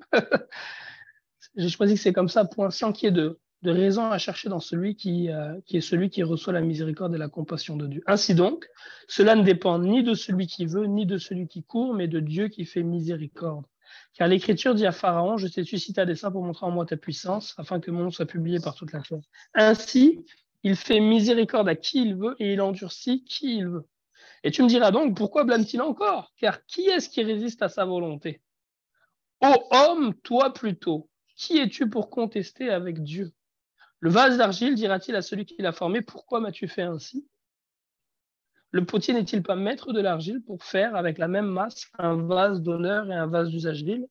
J'ai choisi que c'est comme ça, point, sans qu'il y ait de raison à chercher dans celui qui est celui qui reçoit la miséricorde et la compassion de Dieu. Ainsi donc, cela ne dépend ni de celui qui veut, ni de celui qui court, mais de Dieu qui fait miséricorde. Car l'Écriture dit à Pharaon, je t'ai suscité à dessein pour montrer en moi ta puissance, afin que mon nom soit publié par toute la terre. Ainsi, il fait miséricorde à qui il veut et il endurcit qui il veut. Et tu me diras donc, pourquoi blâme-t-il encore? Car qui est-ce qui résiste à sa volonté? Ô homme, toi plutôt, qui es-tu pour contester avec Dieu? Le vase d'argile dira-t-il à celui qui l'a formé, pourquoi m'as-tu fait ainsi? Le potier n'est-il pas maître de l'argile pour faire avec la même masse un vase d'honneur et un vase d'usage vil?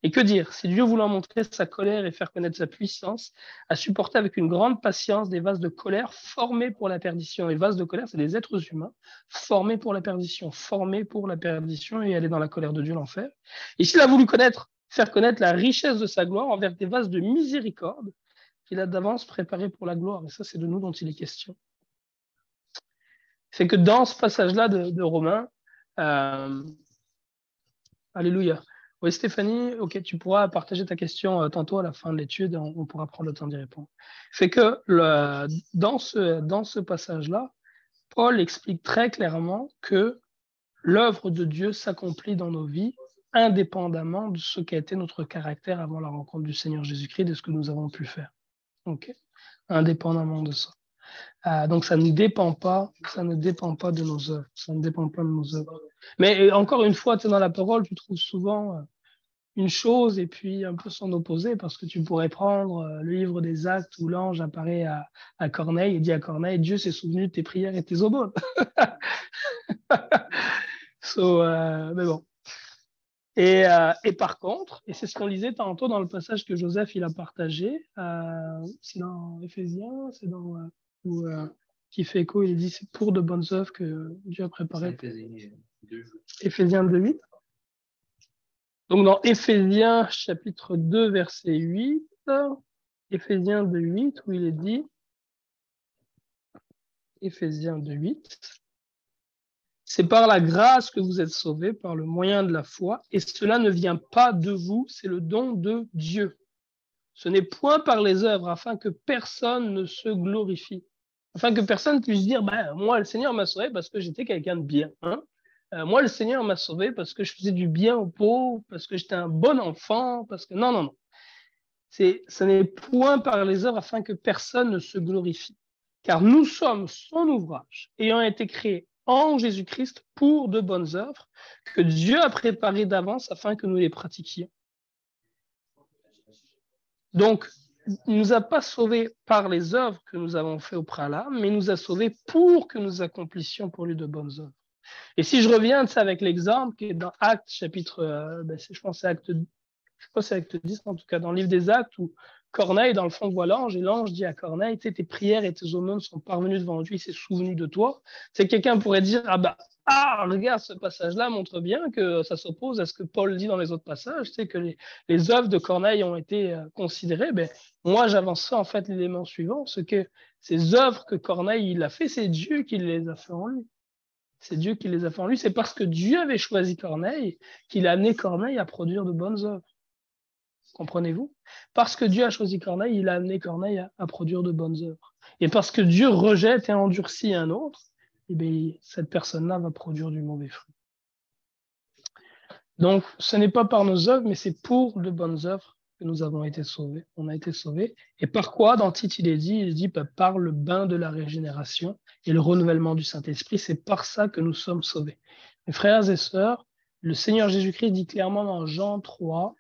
Et que dire, si Dieu voulant montrer sa colère et faire connaître sa puissance, a supporté avec une grande patience des vases de colère formés pour la perdition. Les vases de colère, c'est des êtres humains formés pour la perdition et aller dans la colère de Dieu, l'enfer. Et s'il a voulu faire connaître la richesse de sa gloire envers des vases de miséricorde qu'il a d'avance préparés pour la gloire. Et ça, c'est de nous dont il est question. C'est que dans ce passage-là de Romains, alléluia. Oui, Stéphanie, ok, tu pourras partager ta question tantôt à la fin de l'étude, on pourra prendre le temps d'y répondre. C'est que dans ce passage-là, Paul explique très clairement que l'œuvre de Dieu s'accomplit dans nos vies indépendamment de ce qu'a été notre caractère avant la rencontre du Seigneur Jésus-Christ, de ce que nous avons pu faire. Ok, indépendamment de ça. Donc ça ne dépend pas de nos œuvres. Ça ne dépend pas de nos œuvres. Mais encore une fois, dans la parole, tu trouves souvent une chose et puis un peu son opposé, parce que tu pourrais prendre le livre des Actes où l'ange apparaît à Corneille et dit à Corneille, Dieu s'est souvenu de tes prières et tes aumônes. Mais bon. Et par contre, et c'est ce qu'on lisait tantôt dans le passage que Joseph il a partagé, c'est dans Éphésiens, c'est dans qui fait écho, il dit c'est pour de bonnes œuvres que Dieu a préparé. Éphésiens 2:8. Donc dans Éphésiens chapitre 2 verset 8, Éphésiens 2:8 où il est dit, Éphésiens 2:8, c'est par la grâce que vous êtes sauvés par le moyen de la foi, et cela ne vient pas de vous, c'est le don de Dieu. Ce n'est point par les œuvres, afin que personne ne se glorifie. Afin que personne puisse dire, moi le Seigneur m'a sauvé parce que j'étais quelqu'un de bien. Moi le Seigneur m'a sauvé parce que je faisais du bien aux pauvres, parce que j'étais un bon enfant, parce que... Non. Ce n'est point par les œuvres afin que personne ne se glorifie. Car nous sommes son ouvrage, ayant été créés en Jésus-Christ pour de bonnes œuvres que Dieu a préparées d'avance afin que nous les pratiquions. Donc, il ne nous a pas sauvés par les œuvres que nous avons faites au préalable, mais il nous a sauvés pour que nous accomplissions pour lui de bonnes œuvres. Et si je reviens avec l'exemple qui est dans Actes, chapitre, je pense que c'est Acte 10, en tout cas dans le livre des Actes, où Corneille, dans le fond, voit l'ange, et l'ange dit à Corneille, tes prières et tes aumônes sont parvenues devant Dieu, il s'est souvenu de toi. C'est quelqu'un pourrait dire, regarde, ce passage-là montre bien que ça s'oppose à ce que Paul dit dans les autres passages, que les œuvres de Corneille ont été considérées. Moi, j'avancerai en fait l'élément suivant, ce que ces œuvres que Corneille il a fait, c'est Dieu qui les a fait en lui. C'est Dieu qui les a fait en lui. C'est parce que Dieu avait choisi Corneille qu'il a amené Corneille à produire de bonnes œuvres. Comprenez-vous? Parce que Dieu a choisi Corneille, il a amené Corneille à produire de bonnes œuvres. Et parce que Dieu rejette et endurcit un autre, cette personne-là va produire du mauvais fruit. Donc, ce n'est pas par nos œuvres, mais c'est pour de bonnes œuvres que nous avons été sauvés. On a été sauvés. Et par quoi? Dans Tite, il dit par le bain de la régénération et le renouvellement du Saint-Esprit. C'est par ça que nous sommes sauvés. Mes frères et sœurs, le Seigneur Jésus-Christ dit clairement dans Jean 3,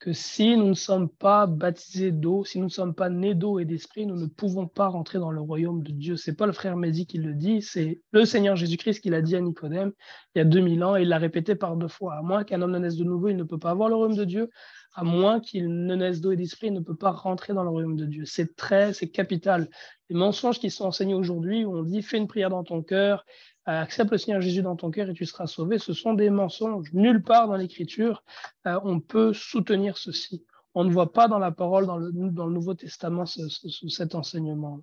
que si nous ne sommes pas baptisés d'eau, si nous ne sommes pas nés d'eau et d'esprit, nous ne pouvons pas rentrer dans le royaume de Dieu. C'est pas le frère Mehdi qui le dit, c'est le Seigneur Jésus-Christ qui l'a dit à Nicodème il y a 2000 ans et il l'a répété par 2 fois. À moins qu'un homme ne naisse de nouveau, il ne peut pas avoir le royaume de Dieu. À moins qu'il ne naisse d'eau et d'esprit, il ne peut pas rentrer dans le royaume de Dieu. C'est capital. Les mensonges qui sont enseignés aujourd'hui, où on dit fais une prière dans ton cœur, accepte le Seigneur Jésus dans ton cœur et tu seras sauvé, ce sont des mensonges. Nulle part dans l'Écriture, on peut soutenir ceci. On ne voit pas dans la parole, dans le Nouveau Testament, cet enseignement.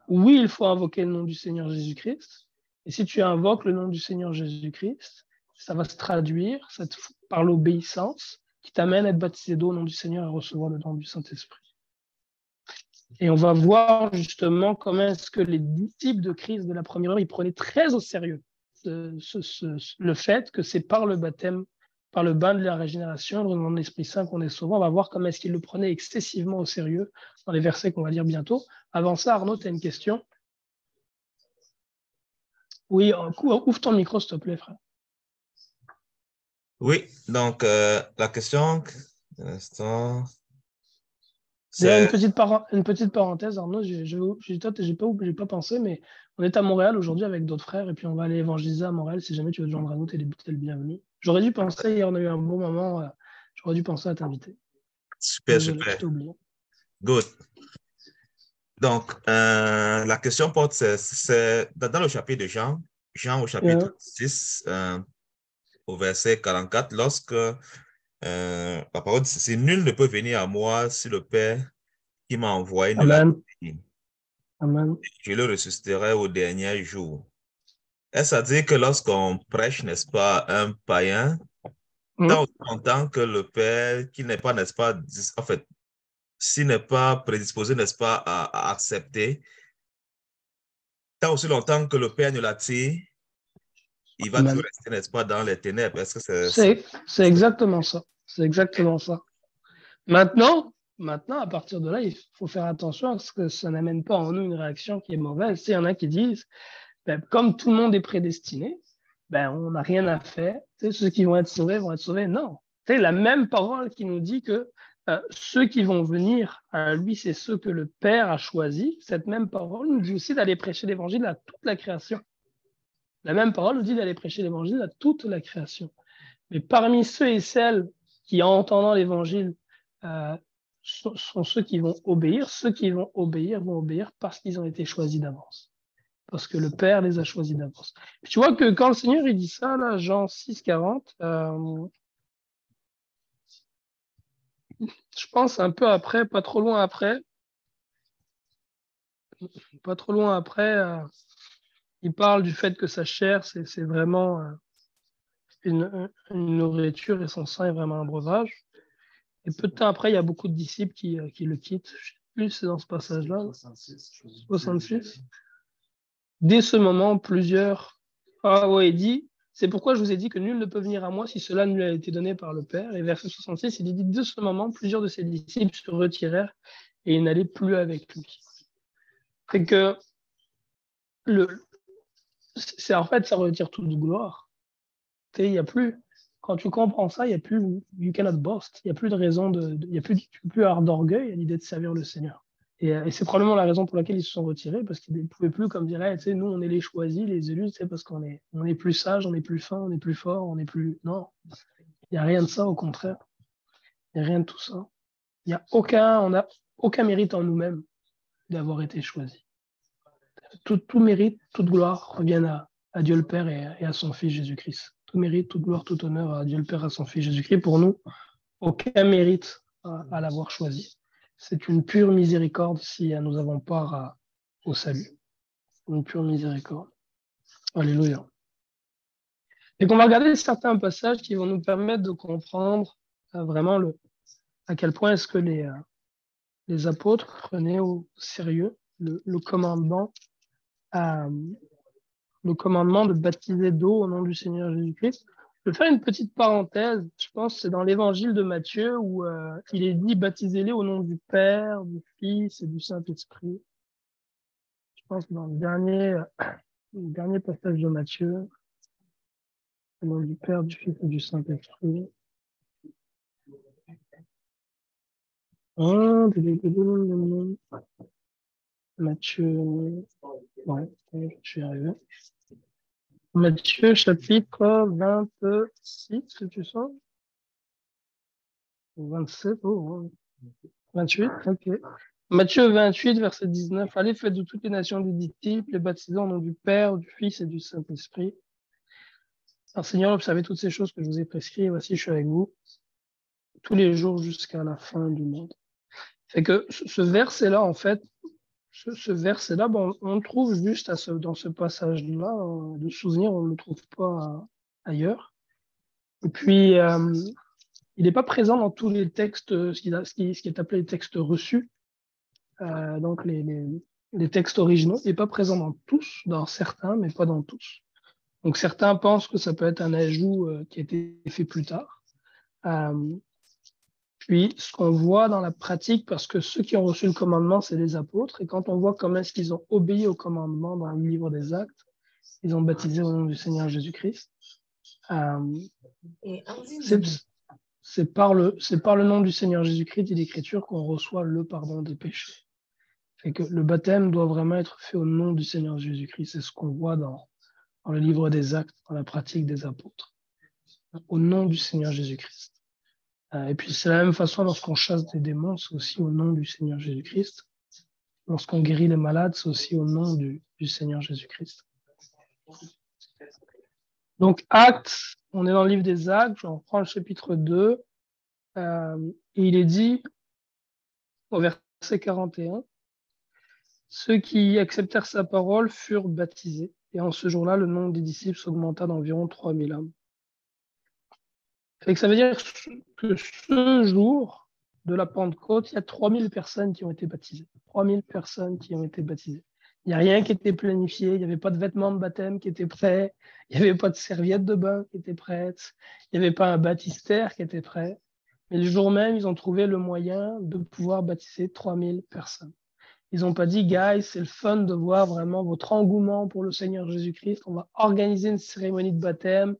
Oui, il faut invoquer le nom du Seigneur Jésus-Christ. Et si tu invoques le nom du Seigneur Jésus-Christ, ça va se traduire par l'obéissance qui t'amène à être baptisé d'eau au nom du Seigneur et à recevoir le don du Saint-Esprit. Et on va voir justement comment est-ce que les disciples de Christ de la première heure, ils prenaient très au sérieux le fait que c'est par le baptême, par le bain de la régénération, le renouvellement de l'Esprit Saint qu'on est sauvé. On va voir comment est-ce qu'ils le prenaient excessivement au sérieux dans les versets qu'on va lire bientôt. Avant ça, Arnaud, tu as une question? Oui, ouvre ton micro, s'il te plaît, frère. Oui, donc la question, D'ailleurs, une petite parenthèse, Arnaud, j'ai pas pensé, mais on est à Montréal aujourd'hui avec d'autres frères et puis on va aller évangéliser à Montréal. Si jamais tu veux te joindre à nous, t'es le bienvenu. J'aurais dû penser, hier on a eu un bon moment, j'aurais dû penser à t'inviter. Super, Désolé, super. je t'ai oublié. Good. Donc, la question porte, c'est dans le chapitre de Jean au chapitre 6, au verset 44, lorsque la parole dit, c'est nul ne peut venir à moi si le Père qui m'a envoyé ne l'a pas dit. Amen. Je le ressusciterai au dernier jour. Est-ce à dire que lorsqu'on prêche, n'est-ce pas, un païen, tant longtemps que le Père, qui n'est pas, n'est-ce pas, en fait, s'il n'est pas prédisposé, n'est-ce pas, à accepter, tant aussi longtemps que le Père ne l'attire, il va toujours rester, n'est-ce pas, dans les ténèbres. Est-ce que c'est exactement ça. C'est exactement ça. Maintenant, à partir de là, il faut faire attention à ce que ça n'amène pas en nous une réaction qui est mauvaise. Il y en a qui disent, comme tout le monde est prédestiné, on n'a rien à faire. Ceux qui vont être sauvés vont être sauvés. Non. C'est la même parole qui nous dit que ceux qui vont venir à lui, c'est ceux que le Père a choisis. Cette même parole nous dit aussi d'aller prêcher l'évangile à toute la création. La même parole nous dit d'aller prêcher l'évangile à toute la création. Mais parmi ceux et celles qui, en entendant l'évangile, sont ceux qui vont obéir. Ceux qui vont obéir parce qu'ils ont été choisis d'avance. Parce que le Père les a choisis d'avance. Tu vois que quand le Seigneur il dit ça, là, Jean 6, 40, je pense un peu après, pas trop loin après, il parle du fait que sa chair, c'est vraiment une nourriture et son sang est vraiment un breuvage. Et peu de temps après, il y a beaucoup de disciples qui le quittent. Je ne sais plus si c'est dans ce passage-là. 66. Dès ce moment, plusieurs... il dit, c'est pourquoi je vous ai dit que nul ne peut venir à moi si cela ne lui a été donné par le Père. Et verset 66, il dit, dès ce moment, plusieurs de ses disciples se retirèrent et ils n'allaient plus avec lui. C'est que en fait, ça retire toute gloire. Il n'y a plus... Quand tu comprends ça, il n'y a plus, you cannot boast, il n'y a plus de raison tu ne peux plus avoir d'orgueil à l'idée de servir le Seigneur. Et c'est probablement la raison pour laquelle ils se sont retirés, parce qu'ils ne pouvaient plus, comme dirait, nous, on est les choisis, les élus, parce qu'on est plus sages, on est plus fin, on est plus fort, on est plus... Non, il n'y a rien de ça, au contraire. Il n'y a rien de tout ça. On n'a aucun mérite en nous-mêmes d'avoir été choisis. Tout mérite, toute gloire reviennent à Dieu le Père et à son Fils Jésus-Christ. Tout mérite, toute gloire, tout honneur à Dieu le Père, à son Fils Jésus-Christ. Pour nous, aucun mérite à l'avoir choisi. C'est une pure miséricorde si nous avons part au salut. Une pure miséricorde. Alléluia. Et qu'on va regarder certains passages qui vont nous permettre de comprendre vraiment à quel point est-ce que les apôtres prenaient au sérieux le commandement de baptiser d'eau au nom du Seigneur Jésus-Christ. Je vais faire une petite parenthèse. Je pense que c'est dans l'évangile de Matthieu où il est dit baptisez-les au nom du Père, du Fils et du Saint-Esprit. Je pense que dans le dernier passage de Matthieu, au nom du Père, du Fils et du Saint-Esprit. Matthieu, ouais, je vais y arriver. Matthieu, chapitre 26, tu sens? 27, oh, 28, ok. Matthieu 28, verset 19. Allez, faites de toutes les nations des disciples, les baptisant au nom du Père, du Fils et du Saint-Esprit. Alors, Seigneur, observez toutes ces choses que je vous ai prescrites, et voici, je suis avec vous tous les jours jusqu'à la fin du monde. C'est que ce verset-là, en fait, ce verset-là, bon, on le trouve juste dans ce passage-là. Le souvenir, on ne le trouve pas ailleurs. Et puis, il n'est pas présent dans tous les textes, ce qui est appelé les textes reçus, donc les textes originaux. Il n'est pas présent dans tous, dans certains, mais pas dans tous. Donc certains pensent que ça peut être un ajout qui a été fait plus tard. Puis ce qu'on voit dans la pratique, parce que ceux qui ont reçu le commandement, c'est les apôtres, et quand on voit comment est-ce qu'ils ont obéi au commandement dans le livre des Actes, ils ont baptisé au nom du Seigneur Jésus-Christ. C'est par le nom du Seigneur Jésus-Christ et l'Écriture qu'on reçoit le pardon des péchés. Fait que le baptême doit vraiment être fait au nom du Seigneur Jésus-Christ. C'est ce qu'on voit dans le livre des Actes, dans la pratique des apôtres. Au nom du Seigneur Jésus-Christ. Et puis c'est la même façon lorsqu'on chasse des démons, c'est aussi au nom du Seigneur Jésus-Christ. Lorsqu'on guérit les malades, c'est aussi au nom du Seigneur Jésus-Christ. Donc Actes, on est dans le livre des Actes, je reprends le chapitre 2, et il est dit au verset 41, ceux qui acceptèrent sa parole furent baptisés, et en ce jour-là, le nombre des disciples s'augmenta d'environ 3000 hommes. Ça veut dire que ce jour de la Pentecôte, il y a 3000 personnes qui ont été baptisées. 3000 personnes qui ont été baptisées. Il n'y a rien qui était planifié, il n'y avait pas de vêtements de baptême qui étaient prêts, il n'y avait pas de serviettes de bain qui étaient prêtes, il n'y avait pas un baptistère qui était prêt. Mais le jour même, ils ont trouvé le moyen de pouvoir baptiser 3000 personnes. Ils n'ont pas dit, guys, c'est le fun de voir vraiment votre engouement pour le Seigneur Jésus-Christ. On va organiser une cérémonie de baptême.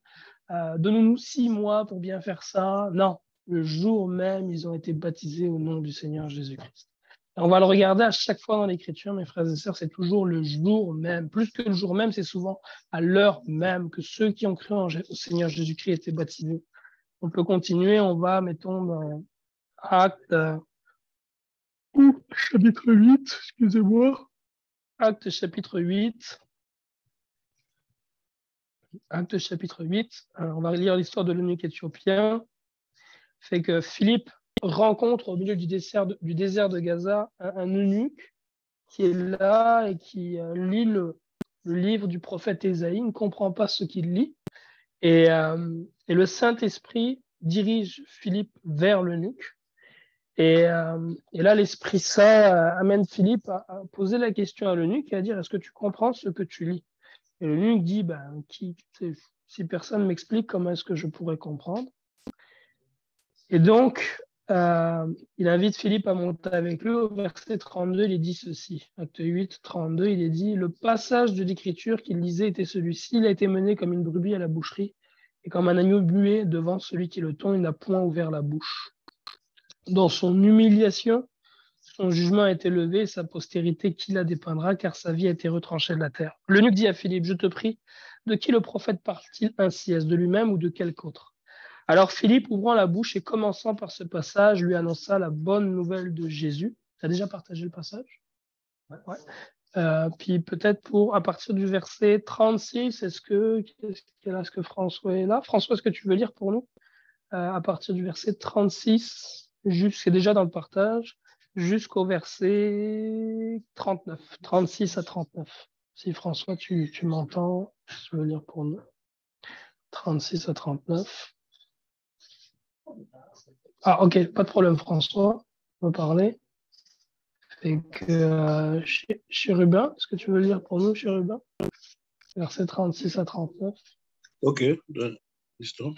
Donnez-nous 6 mois pour bien faire ça. Non, le jour même, ils ont été baptisés au nom du Seigneur Jésus-Christ. On va le regarder à chaque fois dans l'Écriture, mes frères et sœurs, c'est toujours le jour même. Plus que le jour même, c'est souvent à l'heure même que ceux qui ont cru au Seigneur Jésus-Christ étaient baptisés. On peut continuer, on va, mettons, dans Actes, chapitre 8, excusez-moi. Actes chapitre 8. Actes chapitre 8. On va lire l'histoire de l'eunuque éthiopien. Fait que Philippe rencontre au milieu du désert de Gaza un eunuque qui est là et qui lit le livre du prophète Ésaïe, il ne comprend pas ce qu'il lit. Et le Saint-Esprit dirige Philippe vers l'eunuque. Et là, l'Esprit Saint amène Philippe à poser la question à l'eunuque et à dire, est-ce que tu comprends ce que tu lis? Et l'eunuque dit, si personne m'explique, comment est-ce que je pourrais comprendre? Et donc, il invite Philippe à monter avec lui. Au verset 32, il est dit ceci. Acte 8, 32, il est dit, le passage de l'Écriture qu'il lisait était celui-ci. Il a été mené comme une brebis à la boucherie et comme un agneau muet devant celui qui le tond, il n'a point ouvert la bouche. Dans son humiliation, son jugement a été levé et sa postérité qui la dépeindra, car sa vie a été retranchée de la terre. L'eunuque dit à Philippe, je te prie, de qui le prophète parle-t-il ainsi? Est-ce de lui-même ou de quelque autre? Alors Philippe, ouvrant la bouche et commençant par ce passage, lui annonça la bonne nouvelle de Jésus. Tu as déjà partagé le passage? Ouais. Puis peut-être à partir du verset 36, est-ce que François est là? François, est-ce que tu veux lire pour nous? À partir du verset 36, c'est déjà dans le partage, jusqu'au verset 39, 36 à 39. Si François, tu m'entends, je veux lire pour nous. 36 à 39. Ah, ok, pas de problème, François, on va parler. Fait que, Chérubin, est-ce que tu veux lire pour nous, Chérubin? Verset 36 à 39. Ok, l'histoire.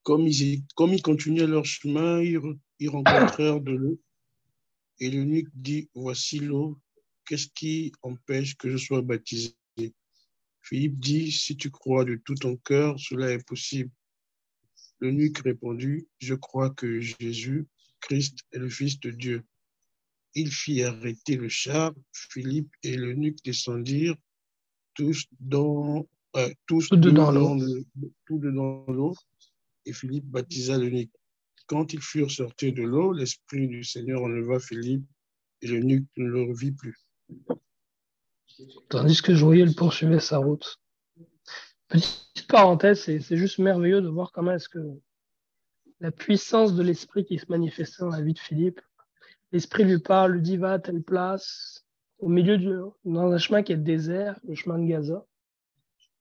Comme ils continuaient leur chemin, ils rencontrèrent de l'eau. Et l'eunuque dit, voici l'eau, qu'est-ce qui empêche que je sois baptisé? Philippe dit, si tu crois de tout ton cœur, cela est possible. L'eunuque répondit, je crois que Jésus, Christ, est le Fils de Dieu. Il fit arrêter le char. Philippe et l'eunuque descendirent tous Tout deux dedans l'eau. tous deux dans l'eau, et Philippe baptisa l'eunuque. Quand ils furent sortis de l'eau, l'Esprit du Seigneur enleva Philippe, et l'eunuque ne le revit plus. Tandis que Joël poursuivait sa route. Petite parenthèse, c'est juste merveilleux de voir comment est-ce que la puissance de l'Esprit qui se manifestait dans la vie de Philippe, l'Esprit lui parle, lui dit va à telle place, au milieu dans un chemin qui est désert, le chemin de Gaza.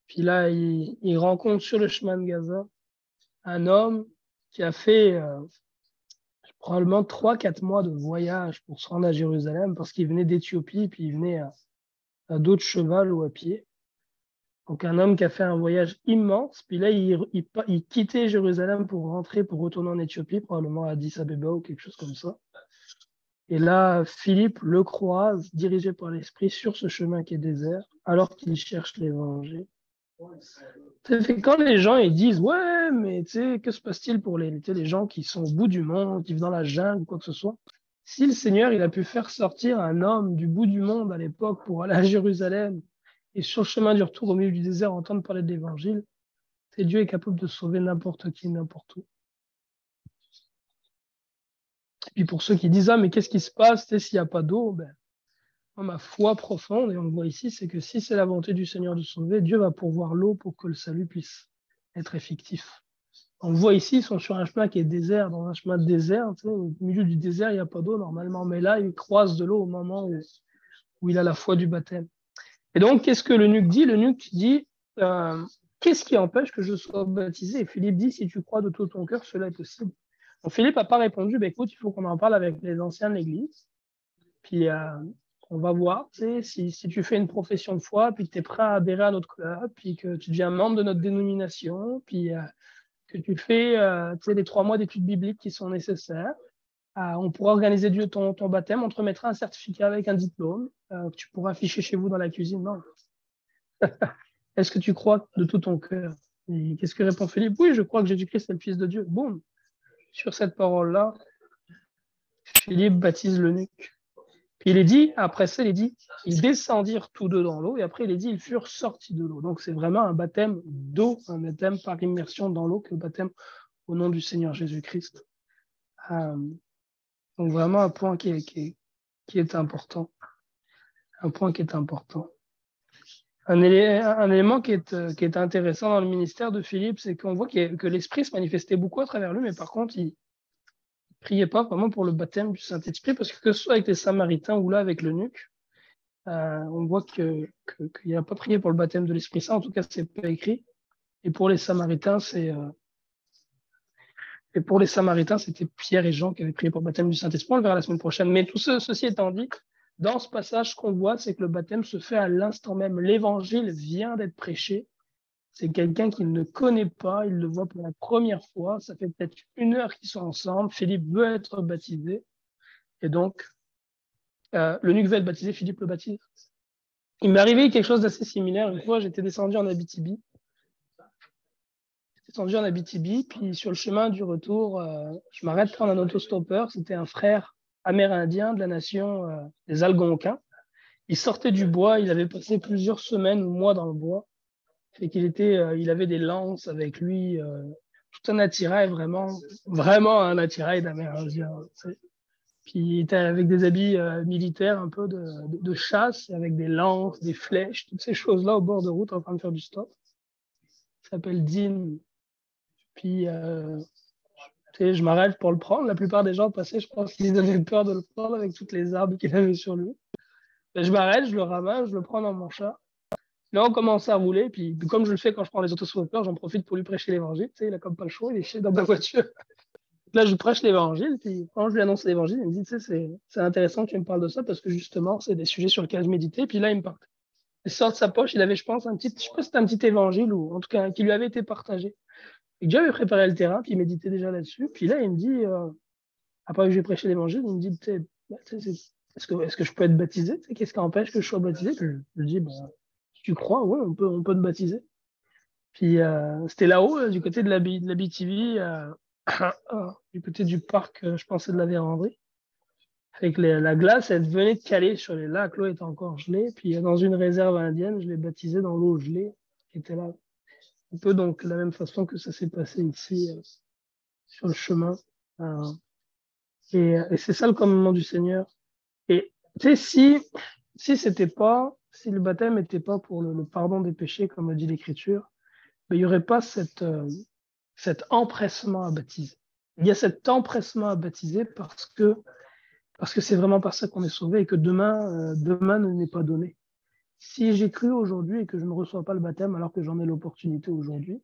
Puis là, il rencontre sur le chemin de Gaza un homme qui a fait probablement 3-4 mois de voyage pour se rendre à Jérusalem parce qu'il venait d'Éthiopie, puis il venait à dos de cheval ou à pied. Donc un homme qui a fait un voyage immense, puis là il quittait Jérusalem pour retourner en Éthiopie, probablement à Addis Abeba ou quelque chose comme ça. Et là, Philippe le croise, dirigé par l'Esprit, sur ce chemin qui est désert, alors qu'il cherche l'Évangile. Quand les gens ils disent ouais, mais que se passe-t-il pour les gens qui sont au bout du monde, qui vivent dans la jungle ou quoi que ce soit? Si le Seigneur il a pu faire sortir un homme du bout du monde à l'époque pour aller à Jérusalem et sur le chemin du retour au milieu du désert entendre parler de l'Évangile, Dieu est capable de sauver n'importe qui, n'importe où. Et puis pour ceux qui disent ah mais qu'est-ce qui se passe s'il n'y a pas d'eau, ma foi profonde, et on le voit ici, c'est que si c'est la volonté du Seigneur de sauver, Dieu va pourvoir l'eau pour que le salut puisse être effectif. On le voit ici, ils sont sur un chemin qui est désert, dans un chemin de désert, au milieu du désert, il n'y a pas d'eau normalement, mais là, il croise de l'eau au moment où il a la foi du baptême. Et donc, qu'est-ce que l'eunuque dit? L'eunuque dit, qu'est-ce qui empêche que je sois baptisé? Et Philippe dit, si tu crois de tout ton cœur, cela est possible. Donc, Philippe n'a pas répondu, écoute, il faut qu'on en parle avec les anciens de l'Église. Puis, on va voir, si tu fais une profession de foi, puis que tu es prêt à adhérer à notre club, puis que tu deviens membre de notre dénomination, puis que tu fais les 3 mois d'études bibliques qui sont nécessaires, on pourra organiser ton baptême, on te remettra un certificat avec un diplôme que tu pourras afficher chez vous dans la cuisine. Non. Est-ce que tu crois de tout ton cœur? Et qu'est-ce que répond Philippe? Oui, je crois que Jésus-Christ est le Fils de Dieu. Boum. Sur cette parole-là, Philippe baptise l'eunuque. Puis il est dit, après ça, il est dit, ils descendirent tous deux dans l'eau, et après il est dit, ils furent sortis de l'eau. Donc c'est vraiment un baptême d'eau, un baptême par immersion dans l'eau, que le baptême au nom du Seigneur Jésus-Christ. Donc vraiment un point qui est important. Un point qui est important. Un élément qui est intéressant dans le ministère de Philippe, c'est qu'on voit que l'Esprit se manifestait beaucoup à travers lui, mais par contre, il priait pas vraiment pour le baptême du Saint-Esprit, parce que ce soit avec les Samaritains ou là avec l'eunuque, on voit qu'il n'a pas prié pour le baptême de l'Esprit Saint, en tout cas, c'est pas écrit. Et pour les Samaritains, c'était Pierre et Jean qui avaient prié pour le baptême du Saint-Esprit. On le verra la semaine prochaine. Mais tout ceci étant dit, dans ce passage, ce qu'on voit, c'est que le baptême se fait à l'instant même. L'évangile vient d'être prêché. C'est quelqu'un qui ne connaît pas, il le voit pour la première fois. Ça fait peut-être 1 heure qu'ils sont ensemble. Philippe veut être baptisé. Et donc, l'eunuque veut être baptisé, Philippe le baptise. Il m'est arrivé quelque chose d'assez similaire. Une fois, j'étais descendu en Abitibi. Puis sur le chemin du retour, je m'arrête prendre un autostoppeur. C'était un frère amérindien de la nation des Algonquins. Il sortait du bois, il avait passé plusieurs semaines ou mois dans le bois. Fait il avait des lances avec lui, tout un attirail, vraiment un attirail d'Amérindien. Puis il était avec des habits militaires, un peu de chasse, avec des lances, des flèches, toutes ces choses-là au bord de route en train de faire du stop. Il s'appelle Dean. Puis je m'arrête pour le prendre. La plupart des gens passaient, je pense qu'ils avaient peur de le prendre avec toutes les armes qu'il avait sur lui. Je m'arrête, je le ramasse, je le prends dans mon char. Là, on commence à rouler, puis comme je le fais quand je prends les autostoppeurs, j'en profite pour lui prêcher l'évangile. Il a comme pas le choix, il est chez dans ma voiture. Là, je prêche l'évangile, puis quand je lui annonce l'évangile, il me dit, c'est intéressant que tu me parles de ça, parce que justement, c'est des sujets sur lesquels je méditais. Puis là, il me parle. Il sort de sa poche, il avait, je pense, je sais pas si c'était un petit évangile, ou en tout cas, qui lui avait été partagé. Et que j'avais préparé le terrain, puis il méditait déjà là-dessus. Puis là, il me dit, après que j'ai prêché l'évangile, il me dit, est-ce que je peux être baptisé? Qu'est-ce qui empêche que je sois baptisé? Puis je lui dis, si tu crois, ouais, on peut te baptiser. Puis c'était là-haut, du côté de la BTV, du côté du parc, je pensais de la Vérandrie. Avec la glace, elle venait de caler sur les lacs, l'eau était encore gelée. Puis dans une réserve indienne, je l'ai baptisé dans l'eau gelée qui était là. Un peu donc de la même façon que ça s'est passé ici sur le chemin. Et c'est ça le commandement du Seigneur. Et tu sais, si le baptême n'était pas pour le pardon des péchés, comme le dit l'Écriture, il n'y aurait pas cet empressement à baptiser. Il y a cet empressement à baptiser parce que c'est vraiment par ça qu'on est sauvé et que demain ne n'est pas donné. Si j'ai cru aujourd'hui et que je ne reçois pas le baptême alors que j'en ai l'opportunité aujourd'hui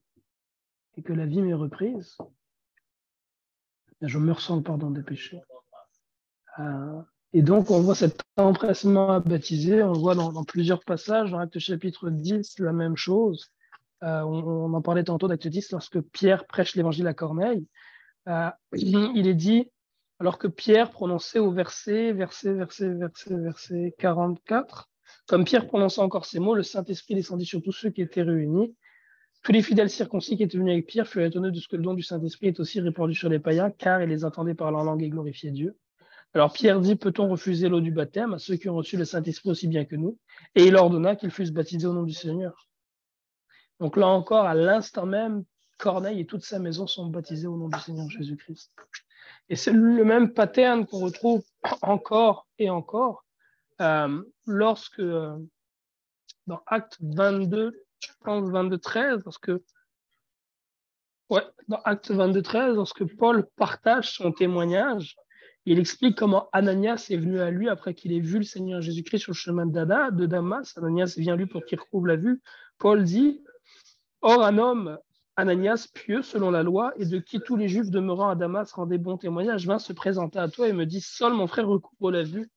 et que la vie m'est reprise, je me ressens le pardon des péchés. Et donc, on voit cet empressement à baptiser, on le voit dans plusieurs passages, dans Actes chapitre 10, la même chose. On en parlait tantôt d'Acte 10, lorsque Pierre prêche l'évangile à Corneille, il est dit, alors que Pierre prononçait au verset 44, comme Pierre prononçait encore ces mots, le Saint-Esprit descendit sur tous ceux qui étaient réunis. Tous les fidèles circoncis qui étaient venus avec Pierre furent étonnés de ce que le don du Saint-Esprit est aussi répandu sur les païens, car ils les entendaient parler en langue et glorifier Dieu. Alors Pierre dit, peut-on refuser l'eau du baptême à ceux qui ont reçu le Saint-Esprit aussi bien que nous? Et il ordonna qu'ils fussent baptisés au nom du Seigneur. Donc là encore, à l'instant même, Corneille et toute sa maison sont baptisés au nom du Seigneur Jésus-Christ. Et c'est le même pattern qu'on retrouve encore et encore lorsque dans Acte 22, je pense 22-13, dans Acte 22-13, lorsque Paul partage son témoignage, il explique comment Ananias est venu à lui après qu'il ait vu le Seigneur Jésus-Christ sur le chemin de Damas. Ananias vient à lui pour qu'il retrouve la vue. Paul dit, or un homme, Ananias, pieux selon la loi, et de qui tous les Juifs demeurant à Damas rendaient bon témoignage, vint se présenter à toi et me dit, Saul, mon frère, recouvre la vue.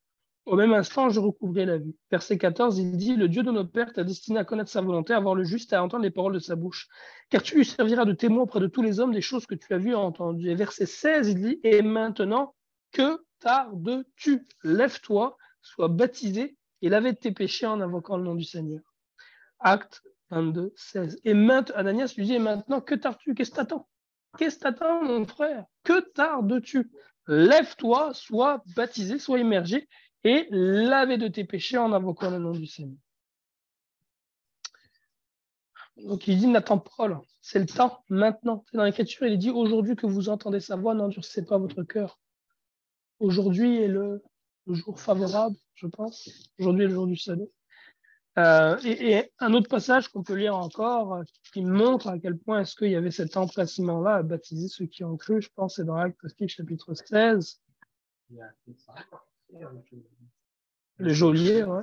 Au même instant, je recouvrai la vue. Verset 14, il dit, le Dieu de nos pères t'a destiné à connaître sa volonté, à voir le juste et à entendre les paroles de sa bouche. Car tu lui serviras de témoin auprès de tous les hommes des choses que tu as vues et entendues. Et verset 16, il dit, et maintenant, que tardes-tu? Lève-toi, sois baptisé et lave tes péchés en invoquant le nom du Seigneur. Acte 22, 16. Et maintenant, Ananias lui dit, et maintenant, que tardes-tu? Qu'est-ce que t'attends? Qu'est-ce que t'attends, mon frère? Que tardes-tu? Lève-toi, sois baptisé, sois immergé et laver de tes péchés en invoquant le nom du Seigneur. Donc il dit, n'attends pas, là. C'est le temps, maintenant. Dans l'Écriture, il dit, aujourd'hui que vous entendez sa voix, n'endurcissez pas votre cœur. Aujourd'hui est le jour favorable, je pense. Aujourd'hui est le jour du salut. Et un autre passage qu'on peut lire encore, qui montre à quel point est-ce qu'il y avait cet empressement-là à baptiser ceux qui ont cru, je pense, c'est dans Actes chapitre 16. Le geôlier, ouais.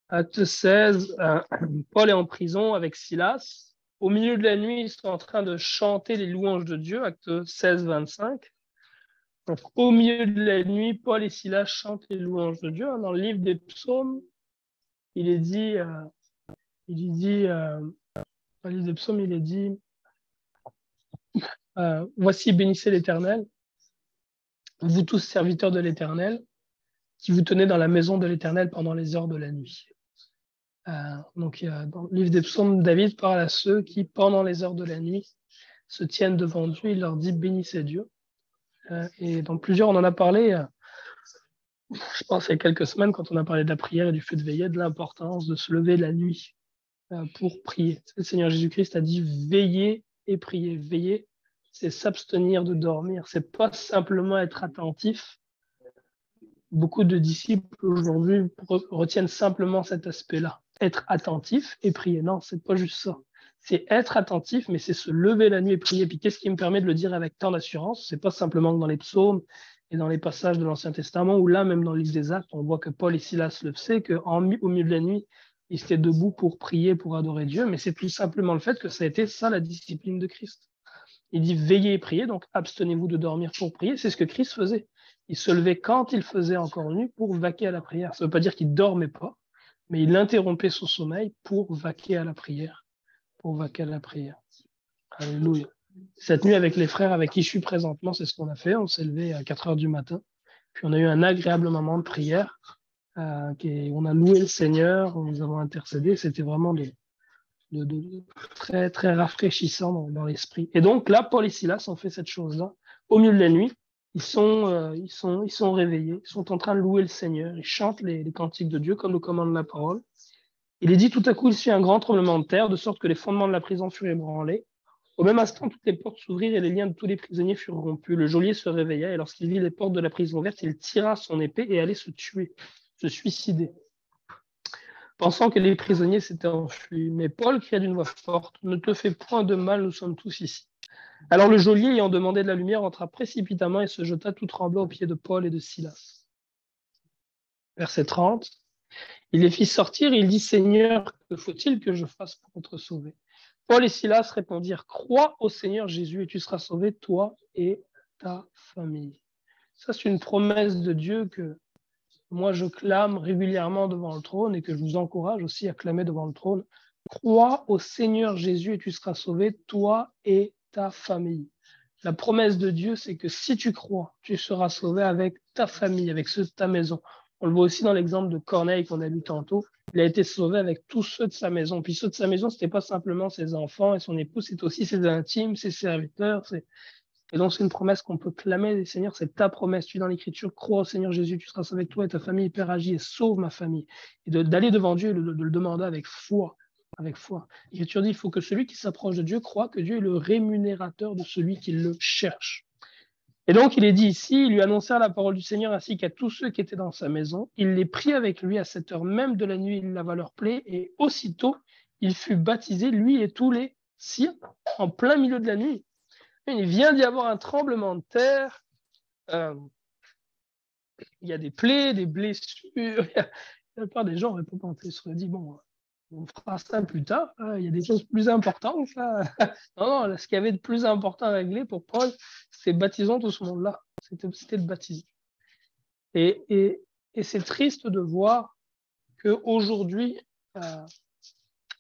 Acte 16, Paul est en prison avec Silas. Au milieu de la nuit, ils sont en train de chanter les louanges de Dieu, Acte 16, 25. Donc, au milieu de la nuit, Paul et Silas chantent les louanges de Dieu. Dans le livre des psaumes, il est dit, dans le livre des psaumes, il est dit, voici, bénissez l'Éternel, vous tous serviteurs de l'Éternel, qui vous tenez dans la maison de l'Éternel pendant les heures de la nuit. Donc, dans le livre des psaumes, David parle à ceux qui, pendant les heures de la nuit, se tiennent devant Dieu. Il leur dit, bénissez Dieu. Et dans plusieurs, on en a parlé, je pense, il y a quelques semaines, quand on a parlé de la prière et du feu de veillée, de l'importance de se lever la nuit pour prier. Le Seigneur Jésus-Christ a dit, veillez et priez. Veiller, c'est s'abstenir de dormir. C'est pas simplement être attentif. Beaucoup de disciples aujourd'hui retiennent simplement cet aspect-là. Être attentif et prier. Non, c'est pas juste ça. C'est être attentif, mais c'est se lever la nuit et prier. Puis qu'est-ce qui me permet de le dire avec tant d'assurance? C'est pas simplement que dans les psaumes et dans les passages de l'Ancien Testament, ou là, même dans le livre des Actes, on voit que Paul et Silas le faisaient, qu'au milieu de la nuit, ils étaient debout pour prier, pour adorer Dieu, mais c'est tout simplement le fait que ça a été ça la discipline de Christ. Il dit veillez et priez, donc abstenez-vous de dormir pour prier. C'est ce que Christ faisait. Il se levait quand il faisait encore nuit pour vaquer à la prière. Ça ne veut pas dire qu'il ne dormait pas, mais il interrompait son sommeil pour vaquer à la prière. Pour vaquer à la prière. Alléluia. Cette nuit, avec les frères avec qui je suis présentement, c'est ce qu'on a fait. On s'est levé à 4 heures du matin. Puis on a eu un agréable moment de prière. On a loué le Seigneur, nous avons intercédé. C'était vraiment très, très rafraîchissant dans l'esprit. Et donc là, Paul et Silas ont fait cette chose-là. Au milieu de la nuit, ils sont réveillés, ils sont en train de louer le Seigneur, ils chantent les cantiques de Dieu comme le commande la parole. Il est dit tout à coup, il suit un grand tremblement de terre, de sorte que les fondements de la prison furent ébranlés. Au même instant, toutes les portes s'ouvrirent et les liens de tous les prisonniers furent rompus. Le geôlier se réveilla et lorsqu'il vit les portes de la prison ouvertes, il tira son épée et allait se tuer, se suicider, pensant que les prisonniers s'étaient enfuis. Mais Paul cria d'une voix forte, « Ne te fais point de mal, nous sommes tous ici. » Alors le geôlier, ayant demandé de la lumière, entra précipitamment et se jeta tout tremblant aux pieds de Paul et de Silas. Verset 30. Il les fit sortir et il dit, « Seigneur, que faut-il que je fasse pour être sauvé ?» Paul et Silas répondirent, « Crois au Seigneur Jésus et tu seras sauvé, toi et ta famille. » Ça, c'est une promesse de Dieu que moi, je clame régulièrement devant le trône et que je vous encourage aussi à clamer devant le trône. Crois au Seigneur Jésus et tu seras sauvé, toi et ta famille. La promesse de Dieu, c'est que si tu crois, tu seras sauvé avec ta famille, avec ceux de ta maison. On le voit aussi dans l'exemple de Corneille qu'on a lu tantôt. Il a été sauvé avec tous ceux de sa maison. Puis ceux de sa maison, ce n'était pas simplement ses enfants et son épouse, c'est aussi ses intimes, ses serviteurs. Et donc, c'est une promesse qu'on peut clamer. Seigneur, c'est ta promesse. Tu es dans l'Écriture, crois au Seigneur Jésus, tu seras sauvé, toi et ta famille, Père agis et sauve ma famille. Et d'aller devant Dieu et de le demander avec foi. Avec foi. L'Écriture dit, il faut que celui qui s'approche de Dieu croit que Dieu est le rémunérateur de celui qui le cherche. Et donc, il est dit ici, ils lui annoncèrent la parole du Seigneur ainsi qu'à tous ceux qui étaient dans sa maison. Il les prit avec lui à cette heure même de la nuit, il lava leurs plaies, et aussitôt, il fut baptisé, lui et tous les siens, en plein milieu de la nuit. Il vient d'y avoir un tremblement de terre, il y a des plaies, des blessures, la plupart des gens auraient pas pensé, se dit, bon, on fera ça plus tard, il y a des choses plus importantes. Non, ce qu'il y avait de plus important à régler pour Paul, c'est baptisons tout ce monde-là. C'était de baptiser. Et c'est triste de voir qu'aujourd'hui,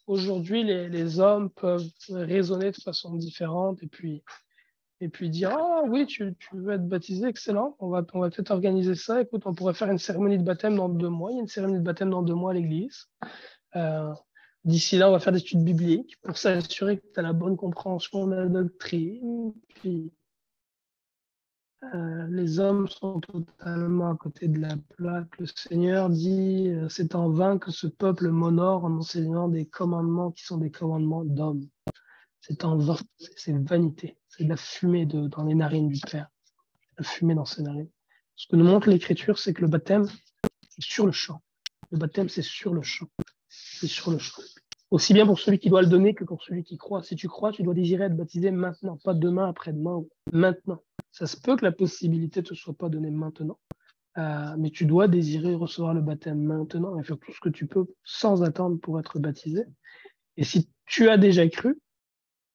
les hommes peuvent raisonner de façon différente et puis dire, ah oui, tu veux être baptisé, excellent, on va peut-être organiser ça. Écoute, on pourrait faire une cérémonie de baptême dans 2 mois. Il y a une cérémonie de baptême dans 2 mois à l'église. D'ici là, on va faire des études bibliques pour s'assurer que tu as la bonne compréhension de la doctrine. Puis, les hommes sont totalement à côté de la plaque. Le Seigneur dit, c'est en vain que ce peuple m'honore en enseignant des commandements qui sont des commandements d'hommes. C'est en vain, c'est vanité, c'est de la fumée dans les narines du Père, la fumée dans ses narines. Ce que nous montre l'Écriture, c'est que le baptême, c'est sur le champ. Le baptême, c'est sur le champ. C'est sur le champ. Aussi bien pour celui qui doit le donner que pour celui qui croit. Si tu crois, tu dois désirer être baptisé maintenant, pas demain, après-demain, maintenant. Ça se peut que la possibilité ne te soit pas donnée maintenant, mais tu dois désirer recevoir le baptême maintenant et faire tout ce que tu peux sans attendre pour être baptisé. Et si tu as déjà cru,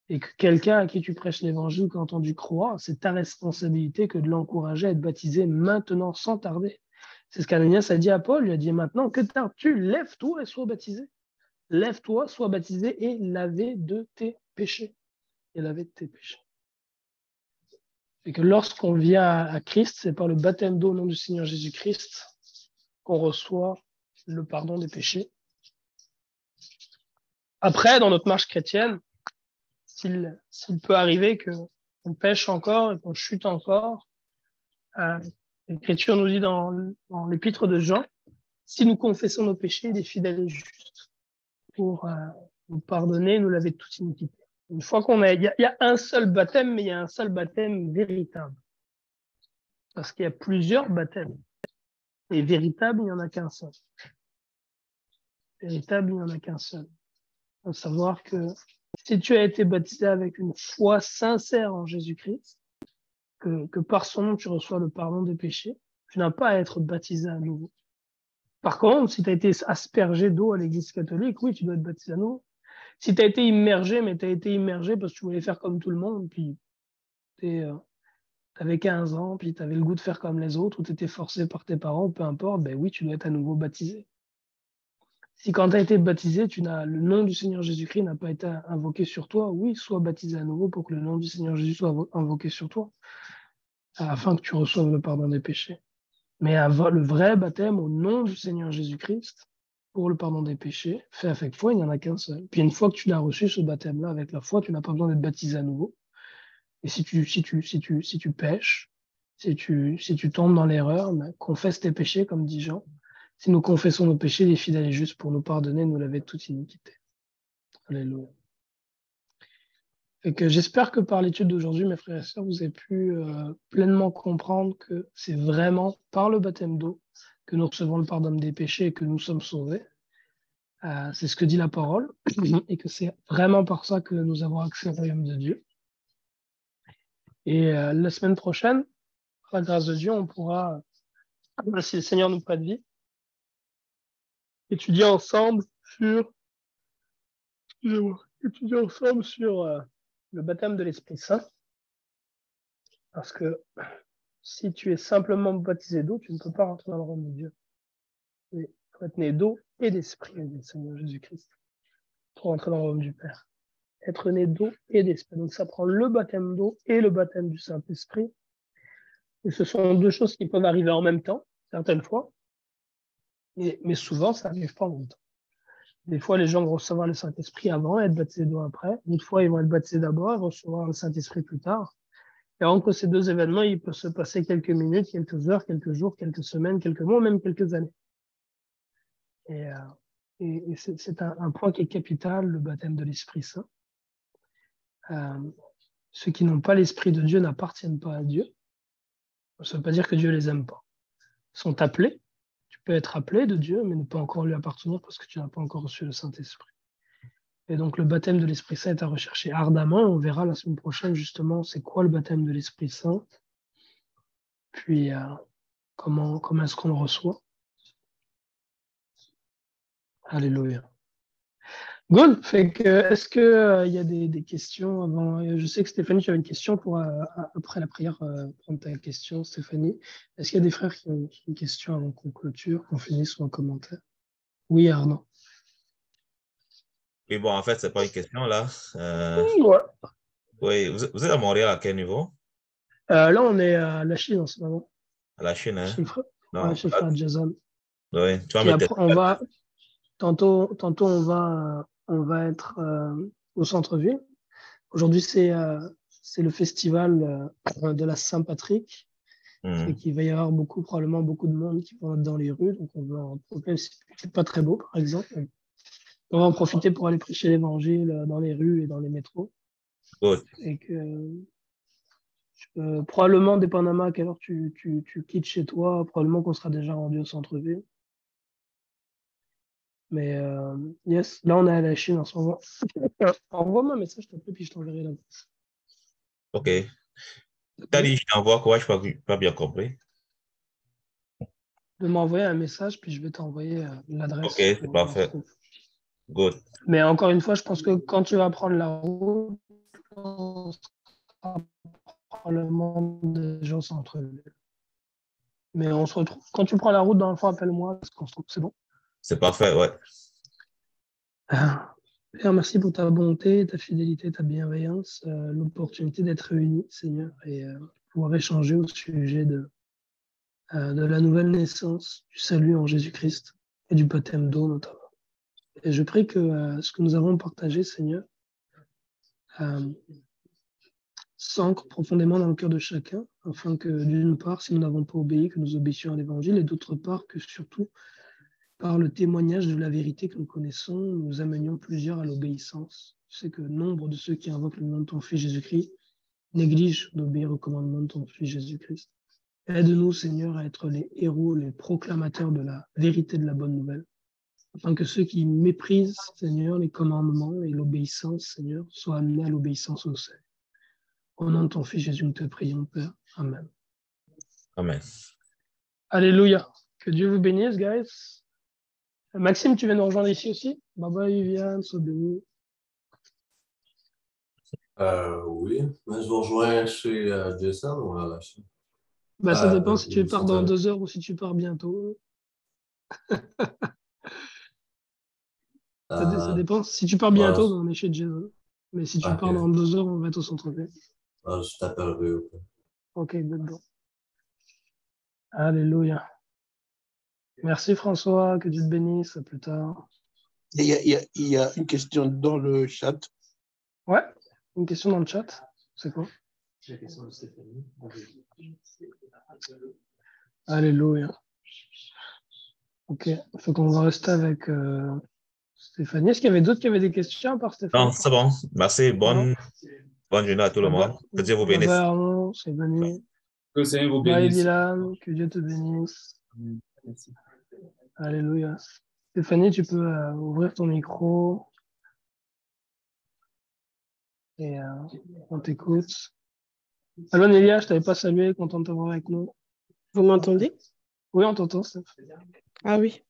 et que quelqu'un à qui tu prêches l'évangile, qui a entendu croire, c'est ta responsabilité que de l'encourager à être baptisé maintenant, sans tarder. C'est ce qu'Ananias a dit à Paul, il a dit maintenant, que tardes-tu, lève-toi et sois baptisé. Lève-toi, sois baptisé et lavé de tes péchés. Et lavé de tes péchés. Et que lorsqu'on vient à Christ, c'est par le baptême d'eau au nom du Seigneur Jésus-Christ qu'on reçoit le pardon des péchés. Après, dans notre marche chrétienne, s'il peut arriver qu'on pêche encore et qu'on chute encore, l'Écriture nous dit dans l'épître de Jean, si nous confessons nos péchés, il est fidèle et juste pour nous pardonner, nous laver de toute iniquité. Une fois il y a un seul baptême, mais il y a un seul baptême véritable. Parce qu'il y a plusieurs baptêmes. Et véritable, il n'y en a qu'un seul. Véritable, il n'y en a qu'un seul. Il faut savoir que si tu as été baptisé avec une foi sincère en Jésus-Christ, que par son nom tu reçois le pardon des péchés, tu n'as pas à être baptisé à nouveau. Par contre, si tu as été aspergé d'eau à l'église catholique, oui, tu dois être baptisé à nouveau. Si tu as été immergé, mais tu as été immergé parce que tu voulais faire comme tout le monde, puis tu avais 15 ans, puis tu avais le goût de faire comme les autres, ou tu étais forcé par tes parents, peu importe, ben oui, tu dois être à nouveau baptisé. Si quand tu as été baptisé, le nom du Seigneur Jésus-Christ n'a pas été invoqué sur toi, oui, sois baptisé à nouveau pour que le nom du Seigneur Jésus soit invoqué sur toi, afin que tu reçoives le pardon des péchés. Mais le vrai baptême au nom du Seigneur Jésus-Christ, pour le pardon des péchés, fait avec foi, il n'y en a qu'un seul. Puis une fois que tu l'as reçu, ce baptême-là, avec la foi, tu n'as pas besoin d'être baptisé à nouveau. Et si tu pèches, si tu tombes dans l'erreur, ben, confesse tes péchés, comme dit Jean. Si nous confessons nos péchés, il est fidèle et juste pour nous pardonner, nous laver de toute iniquité. Alléluia. Et que j'espère que par l'étude d'aujourd'hui, mes frères et sœurs, vous avez pu pleinement comprendre que c'est vraiment par le baptême d'eau que nous recevons le pardon des péchés et que nous sommes sauvés. C'est ce que dit la parole, et que c'est vraiment par ça que nous avons accès au royaume de Dieu. Et la semaine prochaine, par la grâce de Dieu, on pourra, si le Seigneur nous prête vie, étudier ensemble sur le baptême de l'Esprit Saint. Parce que si tu es simplement baptisé d'eau, tu ne peux pas rentrer dans le royaume de Dieu. Il faut être né d'eau et d'esprit, dit le Seigneur Jésus-Christ, pour rentrer dans le royaume du Père. Être né d'eau et d'esprit. Donc ça prend le baptême d'eau et le baptême du Saint-Esprit. Et ce sont deux choses qui peuvent arriver en même temps, certaines fois. Mais souvent, ça n'arrive pas en même temps. Des fois, les gens vont recevoir le Saint-Esprit avant et être baptisés d'eau après. D'autres fois, ils vont être baptisés d'abord et recevoir le Saint-Esprit plus tard. Et entre ces deux événements, il peut se passer quelques minutes, quelques heures, quelques jours, quelques semaines, quelques mois, même quelques années. Et c'est un point qui est capital, le baptême de l'Esprit Saint. Ceux qui n'ont pas l'Esprit de Dieu n'appartiennent pas à Dieu. Ça ne veut pas dire que Dieu les aime pas. Ils sont appelés. Tu peux être appelé de Dieu, mais ne pas encore lui appartenir parce que tu n'as pas encore reçu le Saint-Esprit. Et donc, le baptême de l'Esprit Saint est à rechercher ardemment. On verra la semaine prochaine, justement, c'est quoi le baptême de l'Esprit Saint. Puis, comment est-ce qu'on le reçoit. Alléluia. Good. Fait que, est-ce qu'il y a des questions avant? Je sais que Stéphanie, tu avais une question pour, après la prière, prendre ta question, Stéphanie. Est-ce qu'il y a des frères qui ont une question avant qu'on clôture, qu'on finisse ou un commentaire? Oui, Arnaud. Oui, bon, en fait, ce n'est pas une question là. Ouais. Oui, vous êtes à Montréal à quel niveau? Là, on est à la Chine en ce moment. À la Chine, hein? Chez frère Jason. Oui, tu vas Puis me après, tantôt on va être au centre-ville. Aujourd'hui, c'est le festival de la Saint-Patrick. Fait qu'il va y avoir probablement beaucoup de monde qui vont être dans les rues. Donc, on va en profiter. C'est pas très beau, par exemple. On va en profiter pour aller prêcher l'évangile dans les rues et dans les métros. Good. Et que probablement, dépendamment à quelle heure tu quittes chez toi, probablement qu'on sera déjà rendu au centre-ville. Mais yes, là, on est à la Chine en ce moment. Envoie-moi un message, s'il te plaît, puis je t'enverrai là. OK. T'as dit, je t'envoie quoi? Je n'ai pas bien compris. De m'envoyer un message, puis je vais t'envoyer l'adresse. OK, c'est parfait. Good. Mais encore une fois, je pense que quand tu vas prendre la route, on sera probablement déjà au centre-ville. Mais on se retrouve. Quand tu prends la route dans le fond, appelle-moi, parce qu'on se trouve, c'est bon. C'est parfait, ouais. Père, merci pour ta bonté, ta fidélité, ta bienveillance, l'opportunité d'être réunis, Seigneur, et pouvoir échanger au sujet de la nouvelle naissance, du salut en Jésus-Christ et du baptême d'eau notamment. Et je prie que ce que nous avons partagé, Seigneur, s'ancre profondément dans le cœur de chacun, afin que d'une part, si nous n'avons pas obéi, que nous obéissions à l'Évangile, et d'autre part, que surtout, par le témoignage de la vérité que nous connaissons, nous amenions plusieurs à l'obéissance. Je sais que nombre de ceux qui invoquent le nom de ton Fils Jésus-Christ négligent d'obéir au commandement de ton Fils Jésus-Christ. Aide-nous, Seigneur, à être les héros, les proclamateurs de la vérité de la bonne nouvelle, afin que ceux qui méprisent, Seigneur, les commandements et l'obéissance, Seigneur, soient amenés à l'obéissance au sein. Au nom de ton Fils Jésus, nous te prions, Père. Amen. Amen. Alléluia. Que Dieu vous bénisse, guys. Maxime, tu viens nous rejoindre ici aussi? Bye bye, Viviane, sois béni. Oui, mais je vous rejoins chez Jason ou à la Chine? Ça dépend si tu pars dans 2 heures ou si tu pars bientôt. Ça dépend. Si tu pars bientôt, on est chez Jason. Mais si tu pars dans 2 heures, on va être au centre-ville. Je t'appellerai. Ok, good. Alléluia. Merci François, que Dieu te bénisse, à plus tard. Il y a une question dans le chat. Ouais, une question dans le chat. C'est quoi? La question de Stéphanie. Alléluia. Ok, il faut qu'on va rester avec Stéphanie. Est-ce qu'il y avait d'autres qui avaient des questions par Stéphanie? Non, c'est bon. Merci. Bonne journée à tout le monde. Que Dieu vous bénisse. Arnaud, c'est béni. Que le Seigneur vous Bye bénisse. Dylan, que Dieu te bénisse. Merci. Alléluia. Stéphanie, tu peux ouvrir ton micro et on t'écoute. Allô Nélia, je t'avais pas salué, content de t'avoir avec nous. Vous m'entendez? Oui, on t'entend, Steph. Ah oui.